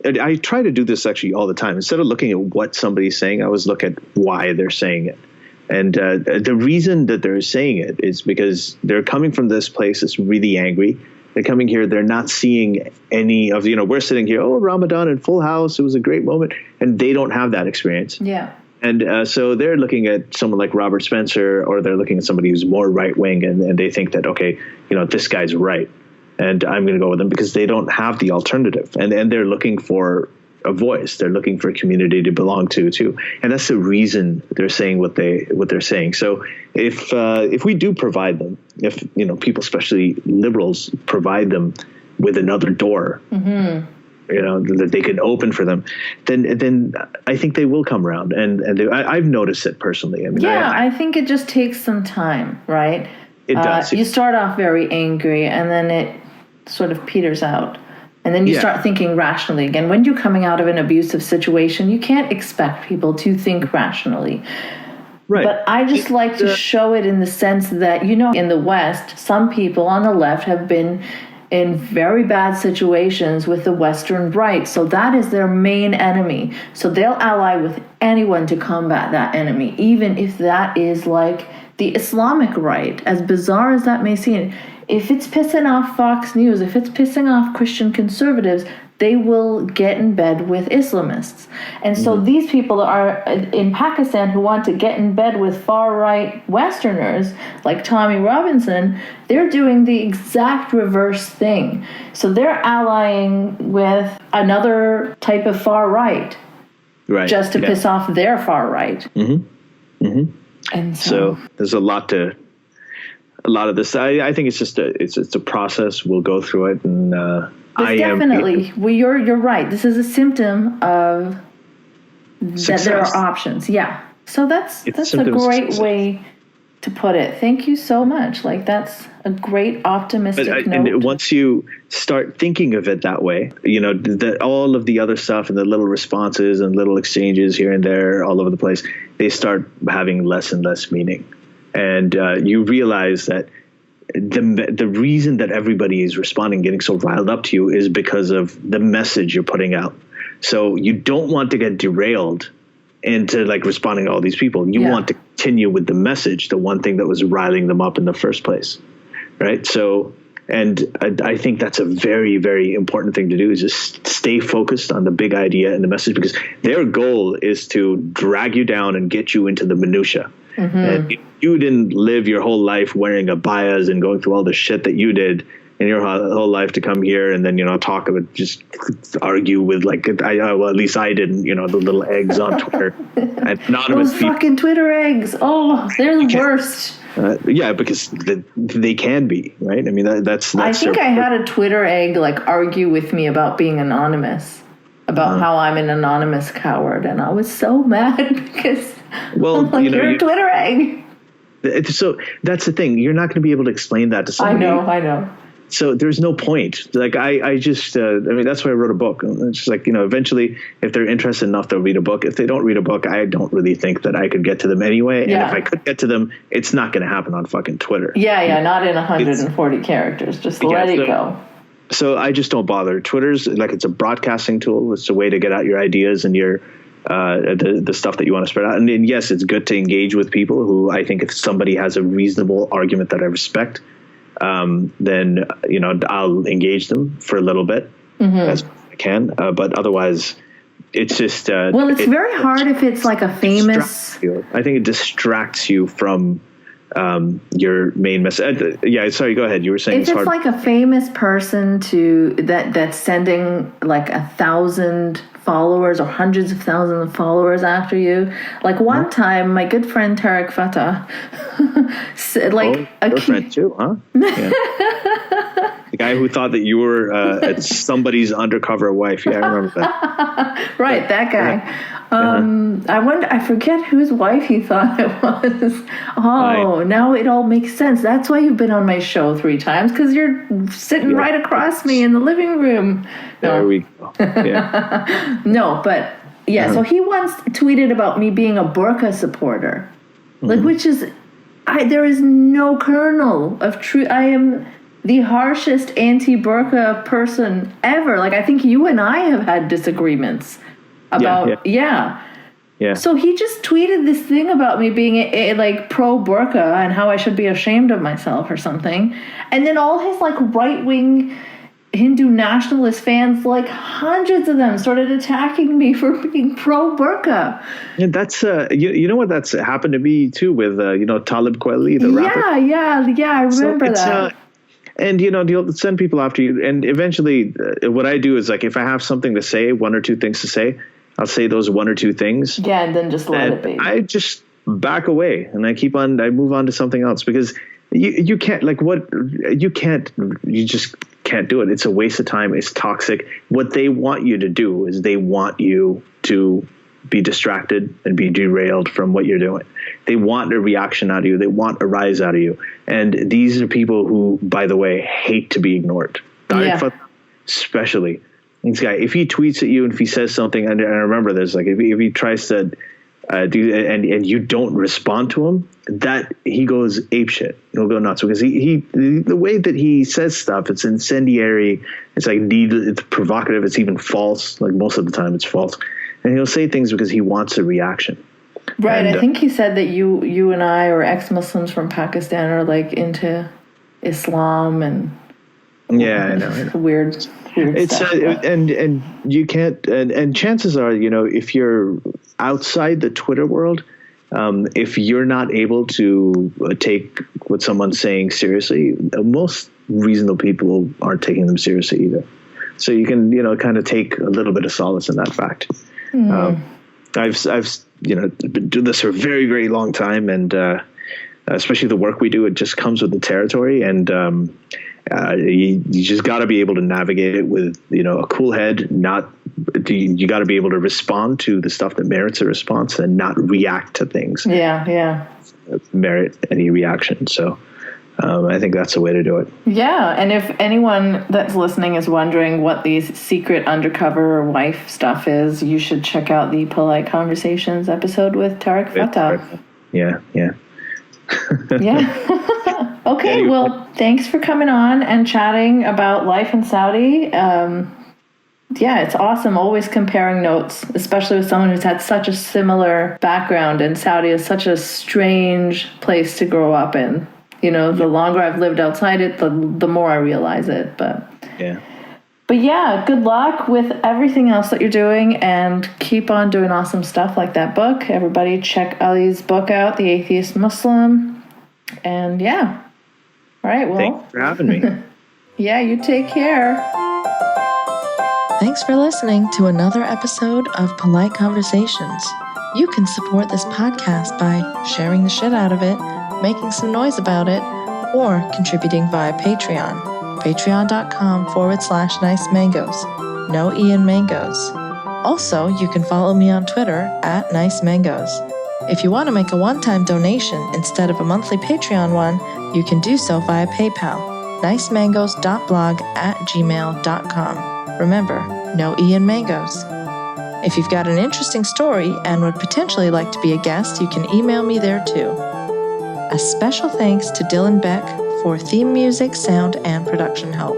I try to do this actually all the time. Instead of looking at what somebody's saying, I always look at why they're saying it. And the reason that they're saying it is because they're coming from this place that's really angry. They're coming here, they're not seeing any of, we're sitting here, Ramadan and Full House, it was a great moment, and they don't have that experience. Yeah. And so they're looking at someone like Robert Spencer, or they're looking at somebody who's more right-wing, and they think that, okay, this guy's right, and I'm going to go with him, because they don't have the alternative. And they're looking for a voice. They're looking for a community to belong to, too. And that's the reason they're saying what they're saying. So if we do provide them, if, people, especially liberals, provide them with another door, that they can open for them, then I think they will come around, and I've noticed it personally. I mean, I think it just takes some time, right? It does. You start off very angry, and then it sort of peters out, and then you start thinking rationally again. When you're coming out of an abusive situation, you can't expect people to think rationally. Right. But I just like to show it in the sense that, in the West, some people on the left have been in very bad situations with the Western right. So that is their main enemy. So they'll ally with anyone to combat that enemy, even if that is like the Islamic right, as bizarre as that may seem. If it's pissing off Fox News, if it's pissing off Christian conservatives, they will get in bed with Islamists. And so these people are in Pakistan who want to get in bed with far-right Westerners like Tommy Robinson. They're doing the exact reverse thing. So they're allying with another type of far-right, just to piss off their far-right. And so there's a lot of this. I think it's just a process. We'll go through it, and you're right. This is a symptom of success. That there are options. Yeah. So that's a great way to put it. Thank you so much. Like, that's a great optimistic note. And once you start thinking of it that way, that all of the other stuff and the little responses and little exchanges here and there all over the place, they start having less and less meaning. And you realize that the reason that everybody is responding, getting so riled up to you, is because of the message you're putting out. So you don't want to get derailed into like responding to all these people. You want to continue with the message, the one thing that was riling them up in the first place, right? So, and I think that's a very, very important thing to do, is just stay focused on the big idea and the message, because their goal is to drag you down and get you into the minutia. And if you didn't live your whole life wearing abayas and going through all the shit that you did in your whole life to come here and then, talk about, just argue with well, at least I didn't, the little eggs on Twitter. Anonymous Those fucking Twitter eggs. Oh, they're the worst. Yeah, because they can be, right? I mean, that's I think I had a Twitter egg argue with me about being anonymous, about how I'm an anonymous coward, and I was so mad because you're a Twitter egg. So that's the thing. You're not going to be able to explain that to somebody. I know. So there's no point. I just, that's why I wrote a book. It's just eventually, if they're interested enough, they'll read a book. If they don't read a book, I don't really think that I could get to them anyway. And if I could get to them, it's not going to happen on fucking Twitter. Yeah, not in 140 characters. Just let it go. So I just don't bother. Twitter's it's a broadcasting tool. It's a way to get out your ideas and your the stuff that you want to spread out. And yes, it's good to engage with people who, I think if somebody has a reasonable argument that I respect, then I'll engage them for a little bit as I can. But otherwise, it's just it's very hard if it's like a famous. I think it distracts you from your main message. Sorry, go ahead. You were saying if it's like a famous person that's sending 1,000 followers or hundreds of thousands of followers after you. One time, my good friend Tarek Fatah said, your friend too, huh? Yeah. The guy who thought that you were somebody's undercover wife. Yeah, I remember that. Right, that guy. I forget whose wife he thought it was. Now it all makes sense. That's why you've been on my show 3 times, because you're sitting right across me in the living room. There we go. Yeah. No, but so he once tweeted about me being a burqa supporter, which is, there is no kernel of truth. I am the harshest anti-burqa person ever. I think you and I have had disagreements about, Yeah. So he just tweeted this thing about me being pro burqa and how I should be ashamed of myself or something. And then all his right-wing Hindu nationalist fans, hundreds of them, started attacking me for being pro burqa. And that's you know what, that's happened to me too with Talib Kweli, the rapper. Yeah, I remember that. And you'll send people after you, and eventually, what I do is if I have something to say, 1 or 2 things to say, I'll say those 1 or 2 things. Yeah, and then just let it be. I just back away and I move on to something else, because you can't you just can't do it. It's a waste of time. It's toxic. What they want you to do is they want you to be distracted and be derailed from what you're doing. They want a reaction out of you. They want a rise out of you. And these are people who, by the way, hate to be ignored. Especially. This guy, if he tweets at you and if he says something, and I remember this, if he tries to do and you don't respond to him, that he goes apeshit. He'll go nuts, because the way that he says stuff, it's incendiary. It's it's provocative. It's even false. Most of the time, it's false. And he'll say things because he wants a reaction. Right. And, I think he said that you and I, or ex-Muslims from Pakistan, are into Islam and I know. Weird it's stuff. And you can't, and chances are, if you're outside the Twitter world, if you're not able to take what someone's saying seriously, most reasonable people aren't taking them seriously either. So you can, kind of take a little bit of solace in that fact. I've been doing this for a very, very long time, and especially the work we do, it just comes with the territory, and you just got to be able to navigate it with a cool head. You got to be able to respond to the stuff that merits a response, and not react to things. Yeah. Merit any reaction. So I think that's the way to do it. Yeah, and if anyone that's listening is wondering what these secret undercover wife stuff is, you should check out the Polite Conversations episode with Tarek Fatah. Yeah. Yeah. Okay, anyway. Well, thanks for coming on and chatting about life in Saudi. Yeah, it's awesome always comparing notes, especially with someone who's had such a similar background. And Saudi is such a strange place to grow up in. You know, the longer I've lived outside it, the more I realize it. But yeah, good luck with everything else that you're doing, and keep on doing awesome stuff like that book. Everybody check Ali's book out, The Atheist Muslim. And yeah. All right, well. Thanks for having me. Yeah, you take care. Thanks for listening to another episode of Polite Conversations. You can support this podcast by sharing the shit out of it, making some noise about it, or contributing via Patreon. Patreon.com/nice mangoes. No E in mangoes. Also, you can follow me on Twitter @nice mangoes. If you want to make a one-time donation instead of a monthly Patreon one, you can do so via PayPal. nicemangoes.blog@gmail.com. Remember, no E in mangoes. If you've got an interesting story and would potentially like to be a guest, you can email me there too. A special thanks to Dylan Beck for theme music, sound, and production help.